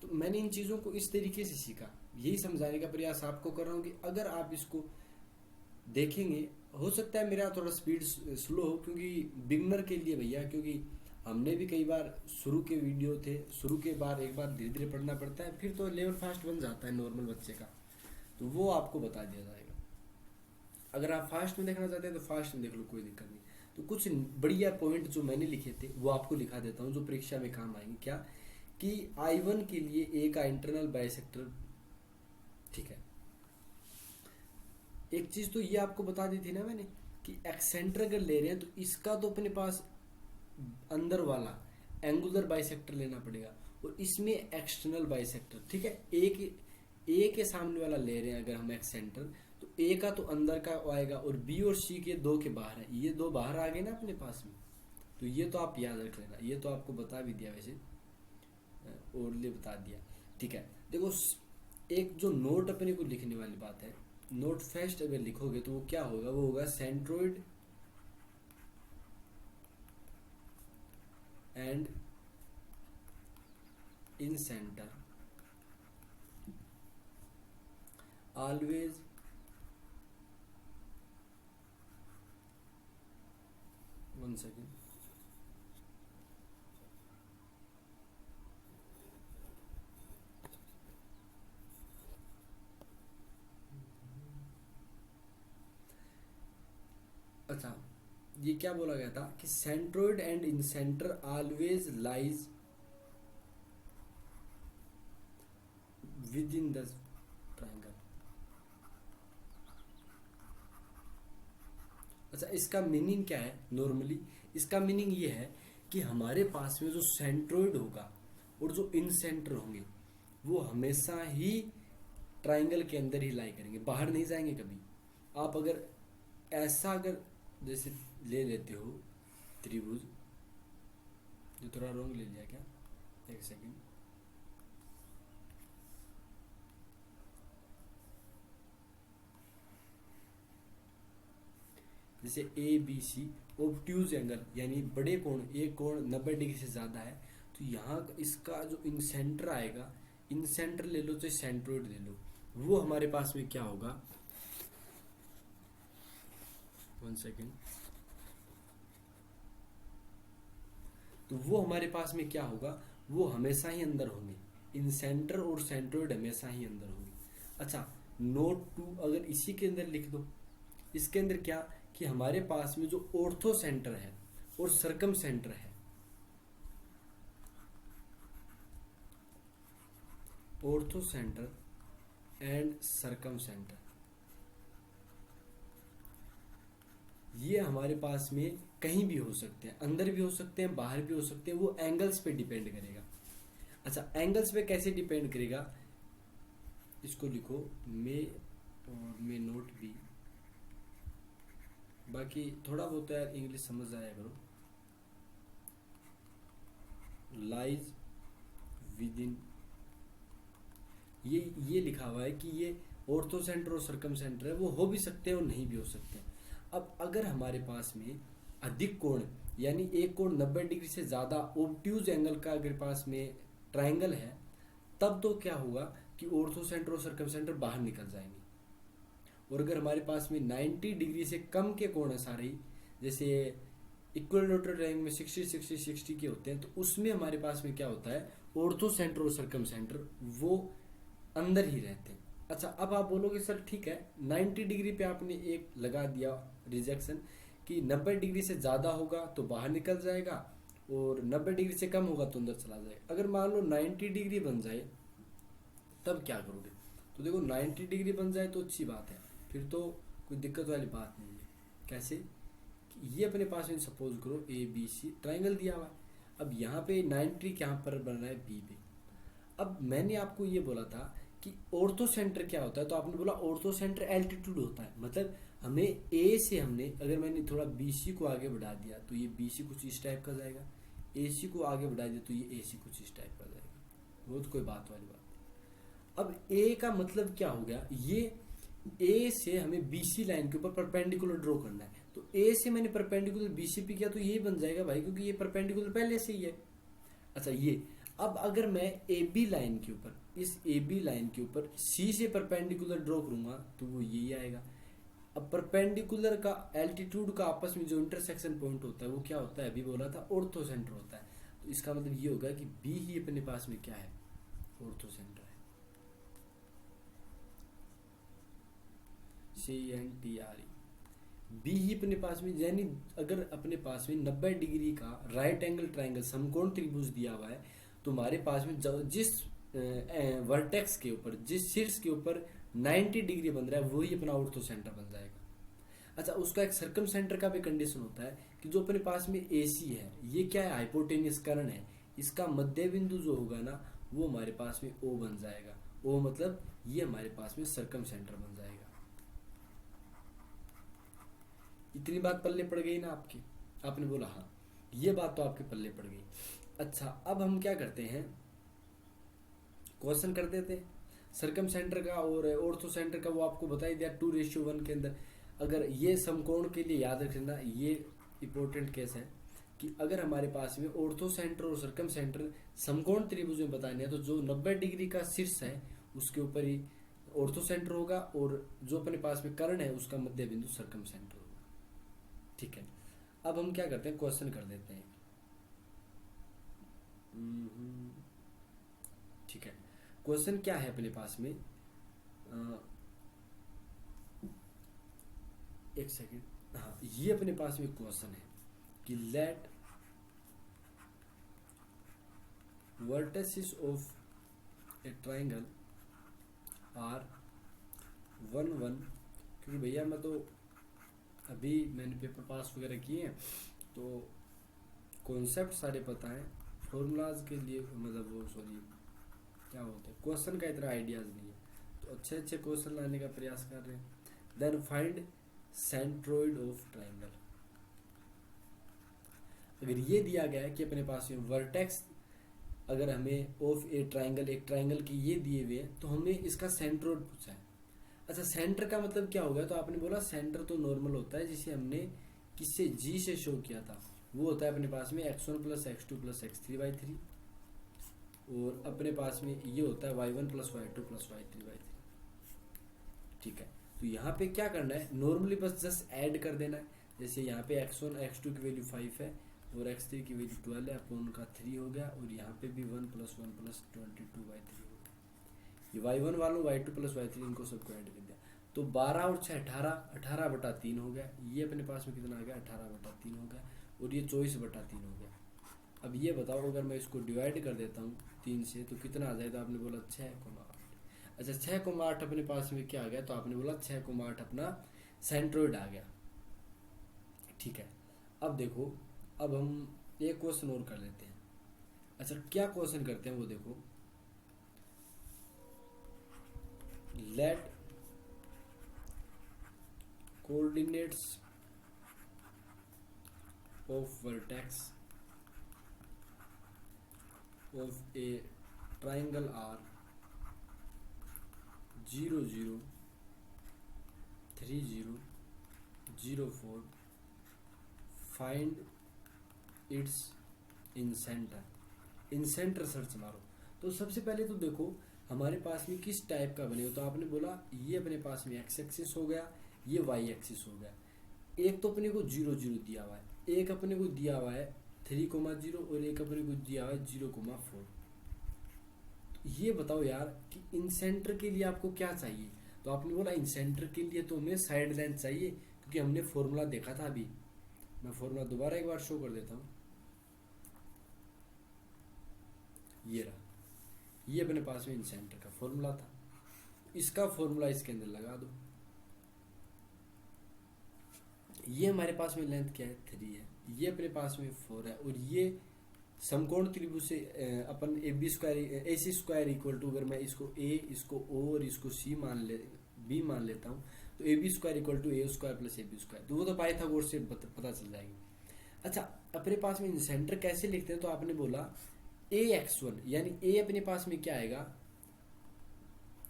तो मैंने इन चीज़ों को इस तरीके से सीखा, यही समझाने का प्रयास आपको कर रहा हूँ कि अगर आप इसको देखेंगे, हो सकता है मेरा थोड़ा स्पीड स्लो हो, क्योंकि बिगनर के लिए भैया, क्योंकि हमने भी कई बार शुरू के वीडियो थे, शुरू के बार एक बार धीरे धीरे पढ़ना पड़ता है, फिर तो लेवल फास्ट बन जाता है नॉर्मल बच्चे का, तो वो आपको बता दिया जाएगा। अगर आप फास्ट में देखना चाहते हैं तो फास्ट में देख लो, कोई दिक्कत नहीं। तो कुछ बढ़िया पॉइंट जो मैंने लिखे थे वो आपको लिखा देता हूँ, जो परीक्षा में काम आएंगे। क्या कि I1 के लिए ए का इंटरनल बाइसेक्टर, ठीक है। एक चीज तो ये आपको बता दी थी ना मैंने कि एक्सेंटर अगर ले रहे हैं तो इसका तो अपने पास अंदर वाला एंगुलर बाइसेक्टर लेना पड़ेगा, और इसमें एक्सटर्नल बाइसेक्टर, ठीक है। ए के सामने वाला ले रहे हैं अगर हम एक्सेंटर, तो ए का तो अंदर का आएगा, और बी और सी के दो के बाहर है, ये दो बाहर आ गए ना अपने पास में। तो ये तो आप याद रख लेना, ये तो आपको बता भी दिया वैसे, और ले बता दिया, ठीक है। देखो एक जो नोट अपने को लिखने वाली बात है, नोट फर्स्ट अगर लिखोगे तो वो क्या होगा, वो होगा centroid and in centre always one second अच्छा, ये क्या बोला गया था कि centroid and in centre always lies with in the triangle. अच्छा, इसका मीनिंग क्या है नॉर्मली, इसका मीनिंग ये है कि हमारे पास में जो सेंट्रोइड होगा और जो इन सेंटर होंगे वो हमेशा ही ट्राइंगल के अंदर ही लाई करेंगे, बाहर नहीं जाएंगे कभी। आप अगर ऐसा अगर जैसे ले लेते हो त्रिभुज, जो थोड़ा रॉन्ग ले लिया क्या, एक सेकेंड, जैसे A B C obtuse angle यानी बड़े कोण, एक कोण 90 डिग्री से ज़्यादा है, तो यहाँ इसका जो इन सेंटर आएगा, इन सेंटर ले लो चाहे सेंट्रोइड ले लो, वो हमारे पास में क्या होगा, वन सेकेंड, तो वो हमारे पास में क्या होगा, वो हमेशा ही अंदर होंगे, इन सेंटर और सेंट्रोइड हमेशा ही अंदर होंगे। अच्छा, नोट 2 अगर इसी के अंदर लिख दो, इसके अंदर क्या कि हमारे पास में जो ऑर्थो सेंटर है और सरकम सेंटर है, ऑर्थो सेंटर एंड सरकम सेंटर, ये हमारे पास में कहीं भी हो सकते हैं, अंदर भी हो सकते हैं, बाहर भी हो सकते हैं, वो एंगल्स पे डिपेंड करेगा। अच्छा, एंगल्स पे कैसे डिपेंड करेगा, इसको लिखो मे और मे नोट बी, बाकी थोड़ा बहुत यार इंग्लिश समझ आया करो, लाइज विद इन, ये लिखा हुआ है कि ये ऑर्थो सेंटर और सरकम सेंटर है, वो हो भी सकते हैं और नहीं भी हो सकते हैं। अब अगर हमारे पास में अधिक कोण यानी एक कोण 90 डिग्री से ज़्यादा ऑब्ट्यूज एंगल का अगर पास में ट्राइंगल है, तब तो क्या होगा कि ऑर्थो सेंटर और सरकम सेंटर बाहर निकल जाएंगे। और अगर हमारे पास में 90 डिग्री से कम के कोण है सारे, जैसे इक्विलैटरल ट्रायंगल में 60-60-60 के होते हैं, तो उसमें हमारे पास में क्या होता है, ऑर्थो सेंटर और सरकम सेंटर वो अंदर ही रहते हैं। अच्छा, अब आप बोलोगे सर ठीक है 90 डिग्री पे आपने एक लगा दिया रिजेक्शन कि 90 डिग्री से ज़्यादा होगा तो बाहर निकल जाएगा और 90 डिग्री से कम होगा तो अंदर चला जाएगा। अगर मान लो 90 डिग्री बन जाए तब क्या करोगे, तो देखो 90 डिग्री बन जाए तो अच्छी बात है, फिर तो कोई दिक्कत वाली बात नहीं है। कैसे कि ये अपने पास में सपोज करो ए बी सी ट्राइंगल दिया हुआ है, अब यहाँ पे 90 यहाँ पर बन रहा है बी पे। अब मैंने आपको ये बोला था कि ऑर्थो सेंटर क्या होता है, तो आपने बोला ऑर्थो सेंटर एल्टीट्यूड होता है, मतलब हमें ए से हमने अगर मैंने थोड़ा बी सी को आगे बढ़ा दिया तो ये बी सी कुछ इस टाइप का जाएगा, ए सी को आगे बढ़ा दिया तो ये ए सी कुछ इस टाइप का जाएगा, वो तो कोई बात वाली बात नहीं। अब ए का मतलब क्या हो गया, ये ए से हमें बी सी लाइन के ऊपर परपेंडिकुलर ड्रॉ करना है, तो ए से मैंने परपेंडिकुलर बी सी पी किया तो ये बन जाएगा भाई, क्योंकि ये परपेंडिकुलर पहले से ही है। अच्छा, ये अब अगर मैं ए बी लाइन के ऊपर, इस ए बी लाइन के ऊपर सी से परपेंडिकुलर ड्रॉ करूंगा तो वो यही आएगा। अब परपेंडिकुलर का एल्टीट्यूड का आपस में जो इंटरसेक्शन पॉइंट होता है वो क्या होता है, अभी बोला था ऑर्थो सेंटर होता है, तो इसका मतलब ये होगा कि बी ही अपने पास में क्या है, ऑर्थो सेंटर है। CNTRE बी ही अपने पास में, यानी अगर अपने पास में 90 डिग्री का राइट एंगल ट्राइंगल समकोण त्रिभुज दिया हुआ है, तो हमारे पास में जिस वर्टेक्स के ऊपर, जिस शीर्ष के ऊपर 90 डिग्री बन रहा है, वही अपना ऑर्थो सेंटर बन जाएगा। अच्छा, उसका एक सर्कम सेंटर का भी कंडीशन होता है कि जो अपने पास में AC है, ये क्या है, हाइपोटेनियस कर्ण है, इसका मध्य बिंदु जो होगा ना, वो हमारे पास में O बन जाएगा। O मतलब ये हमारे पास में सर्कम सेंटर बन जाएगा। इतनी बात पल्ले पड़ गई ना आपके? आपने बोला हाँ, ये बात तो आपके पल्ले पड़ गई। अच्छा, अब हम क्या करते हैं, क्वेश्चन कर देते हैं। सर्कम सेंटर का और ऑर्थो सेंटर का वो आपको बता ही दिया 2:1 के अंदर। अगर ये समकोण के लिए याद रखना, ये इंपॉर्टेंट केस है कि अगर हमारे पास में ऑर्थो सेंटर और सर्कम सेंटर समकोण त्रिभुज में बताने हैं, तो जो 90 डिग्री का शीर्ष है उसके ऊपर ही ऑर्थो सेंटर होगा, और जो अपने पास में कर्ण है उसका मध्य बिंदु सर्कम सेंटर होगा। ठीक है, अब हम क्या करते हैं, क्वेश्चन कर देते हैं। ठीक है, क्वेश्चन क्या है अपने पास में, एक सेकेंड, हाँ, ये अपने पास में क्वेश्चन है कि let vertices of a triangle are 1 1, क्योंकि भैया मैं तो अभी मैंने पेपर पास वगैरह किए हैं, तो कॉन्सेप्ट सारे पता है, फॉर्मूलाज के लिए मतलब वो सॉरी क्या बोलते हैं, क्वेश्चन का इतना आइडियाज नहीं है, तो अच्छे अच्छे क्वेश्चन लाने का प्रयास कर रहे हैं। Then find centroid of triangle. अगर ये दिया गया है कि अपने पास में वर्टेक्स, अगर हमें ऑफ ए ट्राइंगल, एक ट्राइंगल की ये दिए हुए हैं, तो हमने इसका सेंट्रोइड पूछा है। अच्छा, सेंटर का मतलब क्या हो गया, तो आपने बोला सेंटर तो नॉर्मल होता है, जिसे हमने किससे, G से शो किया था, वो होता है अपने पास में x1 + x2 + x3/3, और अपने पास में ये होता है y1 + y2 + y3/3। ठीक है, तो यहाँ पे क्या करना है, नॉर्मली बस जस्ट ऐड कर देना है। जैसे यहाँ पे x1 x2 की वैल्यू 5 है और x3 की वैल्यू 12 है, अपॉन का 3 हो गया, और यहाँ पे भी 1 + 1 + 22/3 हो गया। ये y1 वालों y2 + y3 इनको सबको ऐड कर दिया, तो 12 और 6 18, 18/3 हो गया। ये अपने पास में कितना आ गया, 18/3 हो गया, और ये 24/3 हो गया। अब ये बताओ, अगर मैं इसको डिवाइड कर देता हूँ 3 से, तो कितना आ जाएगा, आपने बोला 6,8। अच्छा, 6,8 अपने पास में क्या आ गया, तो आपने बोला 6,8 अपना सेंट्रोइड आ गया। ठीक है, अब देखो, अब हम एक क्वेश्चन और कर लेते हैं। अच्छा, क्या क्वेश्चन करते हैं वो देखो, let coordinates of vertex of a triangle are 0 0 3 0 0 4, find its incentre. Incentre search मारो। तो सबसे पहले तो देखो हमारे पास में किस टाइप का बने हो, तो आपने बोला ये अपने पास में x एक्सिस हो गया, ये y एक्सिस हो गया। एक तो अपने को 0 0 दिया हुआ है, एक अपने को दिया हुआ है 3,0, और एक अपने को दिया हुआ है 0,4। तो ये बताओ यार कि इन सेंटर के लिए आपको क्या चाहिए, तो आपने बोला इन सेंटर के लिए तो हमें साइड लेंथ चाहिए, क्योंकि हमने फॉर्मूला देखा था अभी। मैं फॉर्मूला दोबारा एक बार शो कर देता हूँ, ये रहा, ये अपने पास में इन सेंटर का फॉर्मूला था, इसका फॉर्मूला इसके अंदर लगा दो। ये हमारे पास में लेंथ क्या है, 3 है, ये अपने पास में 4 है, और ये समकोण त्रिभुज से अपन AC² = अगर मैं इसको A, इसको O और इसको B मान लेता हूँ, तो AB² = AO² + AB², तो वो तो पाइथागोरस से पता चल जाएगी। अच्छा, अपने पास में इन सेंटर कैसे लिखते हैं, तो आपने बोला AX1, यानी A अपने पास में क्या आएगा,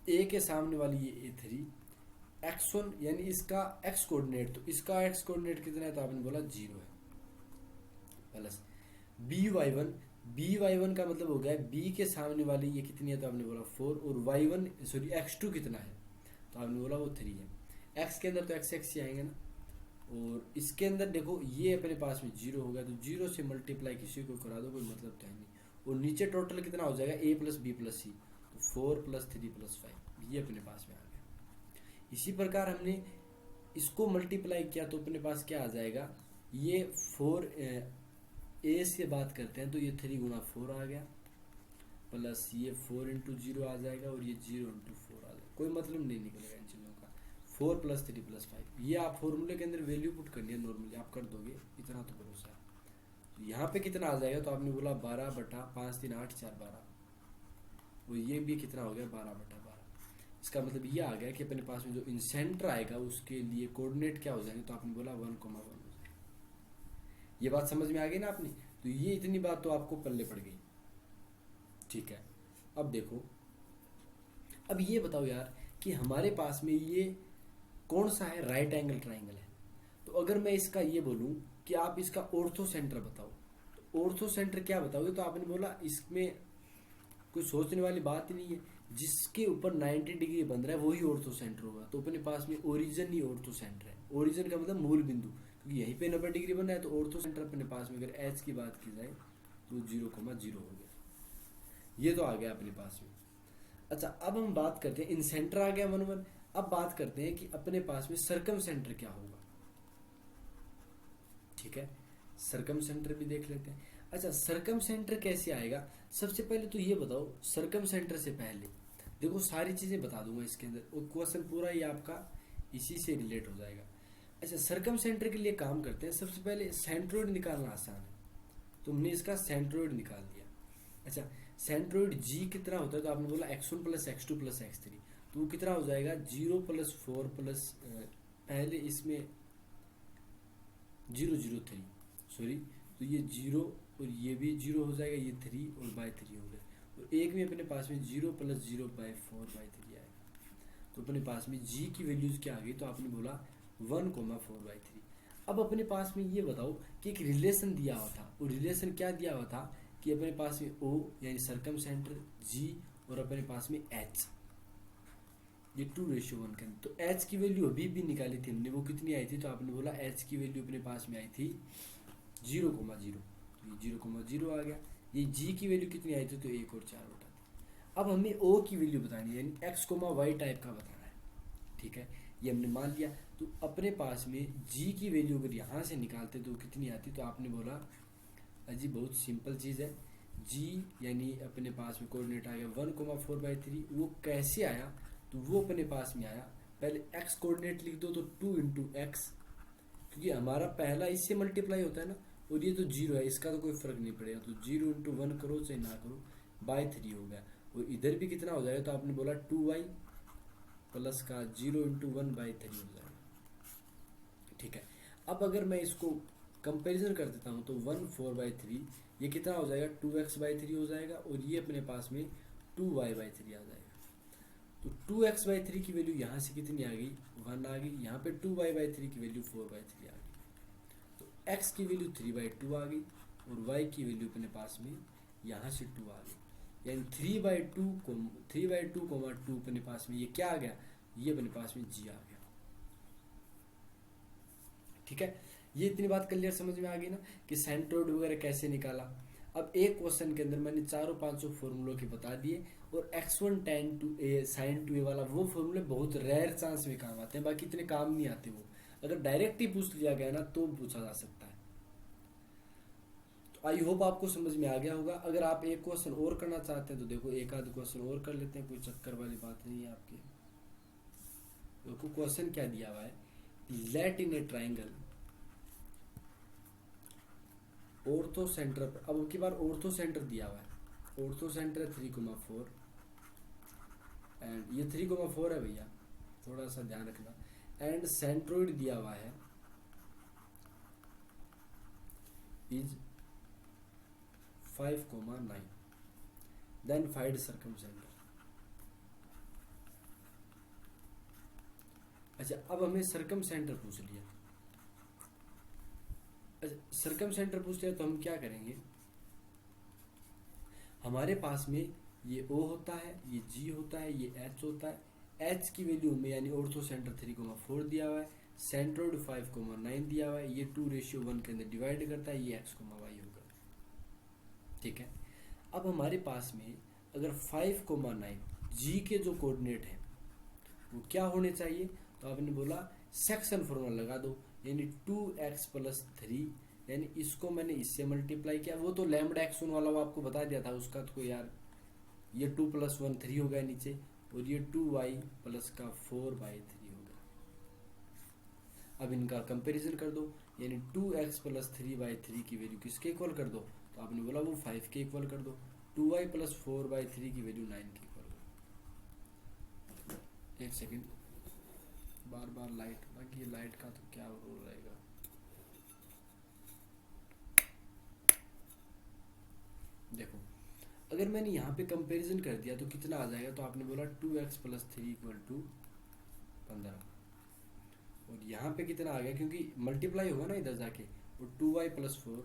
A के सामने वाली ये A3, x1 यानी इसका x कोऑर्डिनेट, तो इसका x कोऑर्डिनेट कितना है, तो आपने बोला 0 है, प्लस by1 का मतलब हो गया b के सामने वाली ये कितनी है, तो आपने बोला 4, और x2 कितना है, तो आपने बोला वो 3 है। x के अंदर तो x ही आएंगे ना, और इसके अंदर देखो ये अपने पास में 0 हो गया, तो 0 से मल्टीप्लाई किसी को करा दो, कोई मतलब तो है नहीं, और नीचे टोटल कितना हो जाएगा, a + b + c, तो 4 + 3 + 5, ये अपने पास में आ गया। इसी प्रकार हमने इसको मल्टीप्लाई किया तो अपने पास क्या आ जाएगा, ये 4 ए से बात करते हैं तो ये 3 गुना 4 आ गया, प्लस ये 4 इंटू 0 आ जाएगा और ये 0 इंटू 4 आ जाएगा। कोई मतलब नहीं निकलेगा इन चीज़ों का। 4 + 3 + 5 ये आप फॉर्मूले के अंदर वैल्यू पुट करनी है, नॉर्मली आप कर दोगे, इतना तो भरोसा है। तो यहाँ पे कितना आ जाएगा, तो आपने बोला 12/5 3 8 4 12, और ये भी कितना हो गया 12/12। इसका मतलब ये आ गया कि अपने पास में जो इंसेंटर आएगा उसके लिए कोऑर्डिनेट क्या हो जाएंगे, तो आपने बोला 1,1 हो जाएगा। ये बात समझ में आ गई ना आपने, तो ये इतनी बात तो आपको पल्ले पड़ गई, ठीक है। अब देखो, अब ये बताओ यार कि हमारे पास में ये कौन सा है, राइट एंगल ट्राइंगल है। तो अगर मैं इसका ये बोलूं कि आप इसका ऑर्थो सेंटर बताओ, तो ऑर्थो सेंटर क्या बताओगे, तो आपने बोला इसमें कोई सोचने वाली बात ही नहीं है, जिसके ऊपर 90 डिग्री बन रहा है वही ऑर्थो सेंटर होगा। तो अपने पास में ओरिजिन ही ऑर्थो सेंटर है, ओरिजिन का मतलब मूल बिंदु, क्योंकि यहीं पे 90 डिग्री बन रहा है, तो ऑर्थो सेंटर अपने पास में अगर एच की बात की जाए तो 0,0 हो गया। ये तो आ गया अपने पास में। अच्छा, अब हम बात करते हैं, इन सेंटर आ गया 1,1। अब बात करते हैं कि अपने पास में सरकम सेंटर क्या होगा, ठीक है। सरकम सेंटर भी देख लेते हैं। अच्छा, सरकम सेंटर कैसे आएगा, सबसे पहले तो ये बताओ, सरकम सेंटर से पहले देखो सारी चीजें बता दूंगा इसके अंदर, और क्वेश्चन पूरा ही आपका इसी से रिलेट हो जाएगा। अच्छा, सरकम सेंटर के लिए काम करते हैं, सबसे पहले सेंट्रोइड निकालना आसान है, तो हमने इसका सेंट्रोइड निकाल दिया। अच्छा, सेंट्रोइड जी कितना होता है, तो आपने बोला x1 + x2 + x3, तो वो कितना हो जाएगा 0 + 4 प्लस पहले इसमें 0 0 3 सॉरी, तो ये 0 और ये भी 0 हो जाएगा, ये 3 और बाय 3 हो गया, और एक में अपने पास में 0 + 0/4/3 आएगा। तो अपने पास में जी की वैल्यूज क्या आ गई, तो आपने बोला 1,4/3। अब अपने पास में ये बताओ कि एक रिलेशन दिया हुआ था, और रिलेशन क्या दिया हुआ था कि अपने पास में O यानी सरकम सेंटर, G और अपने पास में H, ये 2:1 के अंदर। तो H की वैल्यू अभी भी निकाली थी हमने, वो कितनी आई थी, तो आपने बोला H की वैल्यू अपने पास में आई थी 0,0, तो ये 0,0 आ गया। ये G की वैल्यू कितनी आई थी, तो 1 और 4 उठा दी। अब हमें O की वैल्यू बतानी है, यानी x, y टाइप का बताना है, ठीक है। ये हमने मान लिया। तो अपने पास में G की वैल्यू अगर यहाँ से निकालते तो कितनी आती, तो आपने बोला अजी बहुत सिंपल चीज़ है, G यानी अपने पास में कोऑर्डिनेट आ गया 1,4/3। वो कैसे आया, तो वो अपने पास में आया, पहले x कोऑर्डिनेट लिख दो तो 2 × x, क्योंकि हमारा पहला इससे मल्टीप्लाई होता है ना, और ये तो 0 है, इसका तो कोई फर्क नहीं पड़ेगा, तो 0 × 1 करो चाहे ना करो, /3 हो गया। और इधर भी कितना हो जाएगा, तो आपने बोला 2y प्लस का 0 × 1/3 हो जाएगा, ठीक है। अब अगर मैं इसको कंपैरिजन कर देता हूँ तो 1,4/3 ये कितना हो जाएगा 2x/3 हो जाएगा, और ये अपने पास में 2y/3 आ जाएगा। तो 2x/3 की वैल्यू यहाँ से कितनी आ गई 1 आ गई, यहाँ पे 2y/3 की वैल्यू 4/3 आ गई, तो x की वैल्यू 3/2 आ गई, और y की वैल्यू अपने पास में यहाँ से 2 आ गई, यानी 3/2 अपने पास में ये क्या आ गया, ये अपने पास में g आ गया, ठीक है। ये इतनी बात क्लियर समझ में आ गई ना कि सेंट्रोइड वगैरह कैसे निकाला। अब एक क्वेश्चन के अंदर मैंने 400-500 फॉर्मूलों के बता दिए, और x1 tan 2a sin 2a वाला वो फॉर्मूले बहुत रेयर चांस में काम आते हैं, बाकी इतने काम नहीं आते वो, अगर डायरेक्ट ही पूछ लिया गया ना तो पूछा जा सकता है। तो आई होप आपको समझ में आ गया होगा। अगर आप एक क्वेश्चन और करना चाहते हैं तो देखो एक आध क्वेश्चन और कर लेते हैं, कोई चक्कर वाली बात नहीं है आपकी। देखो क्वेश्चन क्या दिया हुआ है, let in a triangle orthocentre पर, अब की बार ऑर्थो सेंटर दिया हुआ है, ऑर्थो सेंटर 3,4 एंड ये 3,4 है भैया, थोड़ा सा ध्यान रखना, एंड सेंट्रोइड दिया हुआ है इज 5,9, देन फाइंड सरकम सेंटर। अच्छा, अब हमें सरकम सेंटर पूछ लिया। अच्छा, सरकम सेंटर पूछ लिया तो हम क्या करेंगे, हमारे पास में ये O होता है, ये G होता है, ये H होता है। H की वैल्यू में यानी ऑर्थो सेंटर 3,4 दिया हुआ है, सेंट्रोइड 5,9 दिया हुआ है, ये 2:1 के अंदर डिवाइड करता है, ये x, y होगा, ठीक है। अब हमारे पास में अगर 5,9 G के जो कोऑर्डिनेट है वो क्या होने चाहिए, तो आपने बोला सेक्शन फॉर्मूला लगा दो, यानी 2x+3, यानी इसको मैंने इससे मल्टीप्लाई किया, वो तो लैम्बडा x1 वाला वो आपको बता दिया था उसका, तो यार ये 2+1 3 हो गया नीचे, और ये 2y+4/3 हो गया। अब इनका कंपैरिजन कर दो, यानी 2x+3/3 की वैल्यू किसके इक्वल कर दो, तो आपने बोला वो 5 के इक्वल कर दो। 2y+4/3 की वैल्यू 9 के इक्वल कर दो। एक सेकेंड, बार बार लाइट, बाकी ये लाइट का तो क्या रोल रहेगा। देखो अगर मैंने यहाँ पे कंपैरिजन कर दिया तो कितना आ जाएगा, तो आपने बोला 2x+3 = 15, और यहाँ पे कितना आ गया, क्योंकि मल्टीप्लाई होगा ना इधर जाके, और 2y+4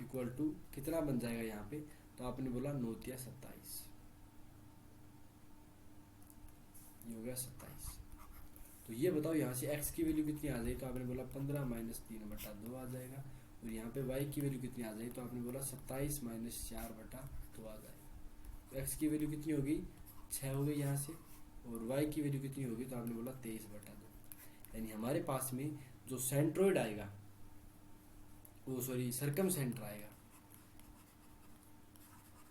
= कितना बन जाएगा यहाँ पे, तो आपने बोला 9 × 27, ये हो गया 27। तो ये बताओ यहाँ से x की वैल्यू कितनी आ जाएगी, तो आपने बोला 15 - 3/2 आ जाएगा, और यहाँ पे y की वैल्यू कितनी आ जाएगी, तो आपने बोला 27 - 4/2 आ जाएगा। तो x की वैल्यू कितनी होगी, 6 हो गई यहाँ से, और y की वैल्यू कितनी होगी, तो आपने बोला 23/2। यानी हमारे पास में जो सेंट्रोइड आएगा, वो सॉरी सर्कम सेंटर आएगा,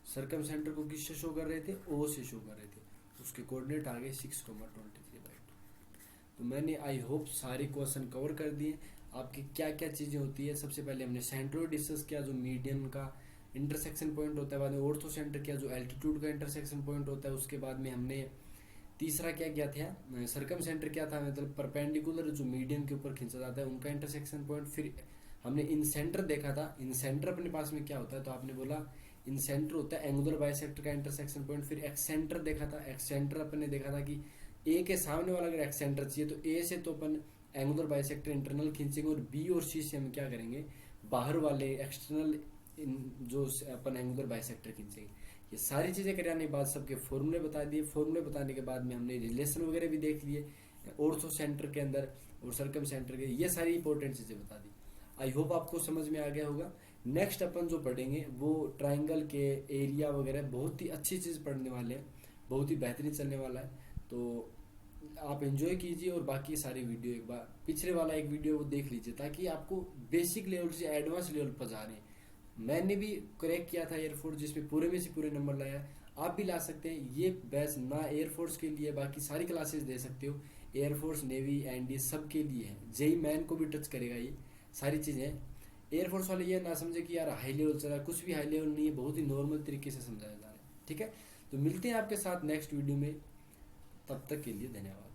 सर्कम सेंटर को किससे शो कर रहे थे, O से शो कर रहे थे, उसके कोऑर्डिनेट आ गए 6,23/2। तो मैंने आई होप सारे क्वेश्चन कवर कर दिए। आपकी क्या क्या चीज़ें होती है, सबसे पहले हमने सेंट्रोइड डिस्कस किया, जो मीडियन का इंटरसेक्शन पॉइंट होता है, बाद में ऑर्थो सेंटर किया, जो एल्टीट्यूड का इंटरसेक्शन पॉइंट होता है, उसके बाद में हमने तीसरा क्या किया था, सर्कम सेंटर क्या था, मतलब परपेंडिकुलर जो मीडियन के ऊपर खींचा जाता है उनका इंटरसेक्शन पॉइंट। फिर हमने इन सेंटर देखा था, इन सेंटर अपने पास में क्या होता है, तो आपने बोला इन सेंटर होता है एंगुलर बाइसेक्टर का इंटरसेक्शन पॉइंट। फिर एक्सेंटर देखा था, एक्सेंटर अपने देखा था कि ए के सामने वाला अगर एक्सेंटर चाहिए तो ए से तो अपन एंगुलर बाइसेक्टर इंटरनल खींचेंगे, और बी और सी से हम क्या करेंगे, बाहर वाले एक्सटर्नल जो अपन एंगुलर बाइसेक्टर खींचेंगे। ये सारी चीज़ें कराने के बाद सबके फॉर्मूले बता दिए, फॉर्मूले बताने के बाद में हमने रिलेशन वगैरह भी देख लिए ऑर्थो सेंटर के अंदर और सर्कम सेंटर के, ये सारी इंपॉर्टेंट चीज़ें बता दी। आई होप आपको समझ में आ गया होगा। नेक्स्ट अपन जो पढ़ेंगे वो ट्राइंगल के एरिया वगैरह, बहुत ही अच्छी चीज़ पढ़ने वाले हैं, बहुत ही बेहतरीन चलने वाला है, तो आप एंजॉय कीजिए। और बाकी सारी वीडियो एक बार पिछले वाला एक वीडियो वो देख लीजिए, ताकि आपको बेसिक लेवल से एडवांस लेवल पर जा रहे हैं। मैंने भी क्रैक किया था एयरफोर्स, जिसमें पूरे में से पूरे नंबर लाया, आप भी ला सकते हैं। ये बैच ना एयरफोर्स के लिए, बाकी सारी क्लासेस दे सकते हो, एयरफोर्स, नेवी, एनडी सब के लिए है। जेई मैन को भी टच करेगा ये सारी चीज़ें। एयरफोर्स वाले ये ना समझे कि यार हाई लेवल चला, कुछ भी हाई लेवल नहीं है, बहुत ही नॉर्मल तरीके से समझाया जा रहा है। ठीक है, तो मिलते हैं आपके साथ नेक्स्ट वीडियो में, तब तक के लिए धन्यवाद।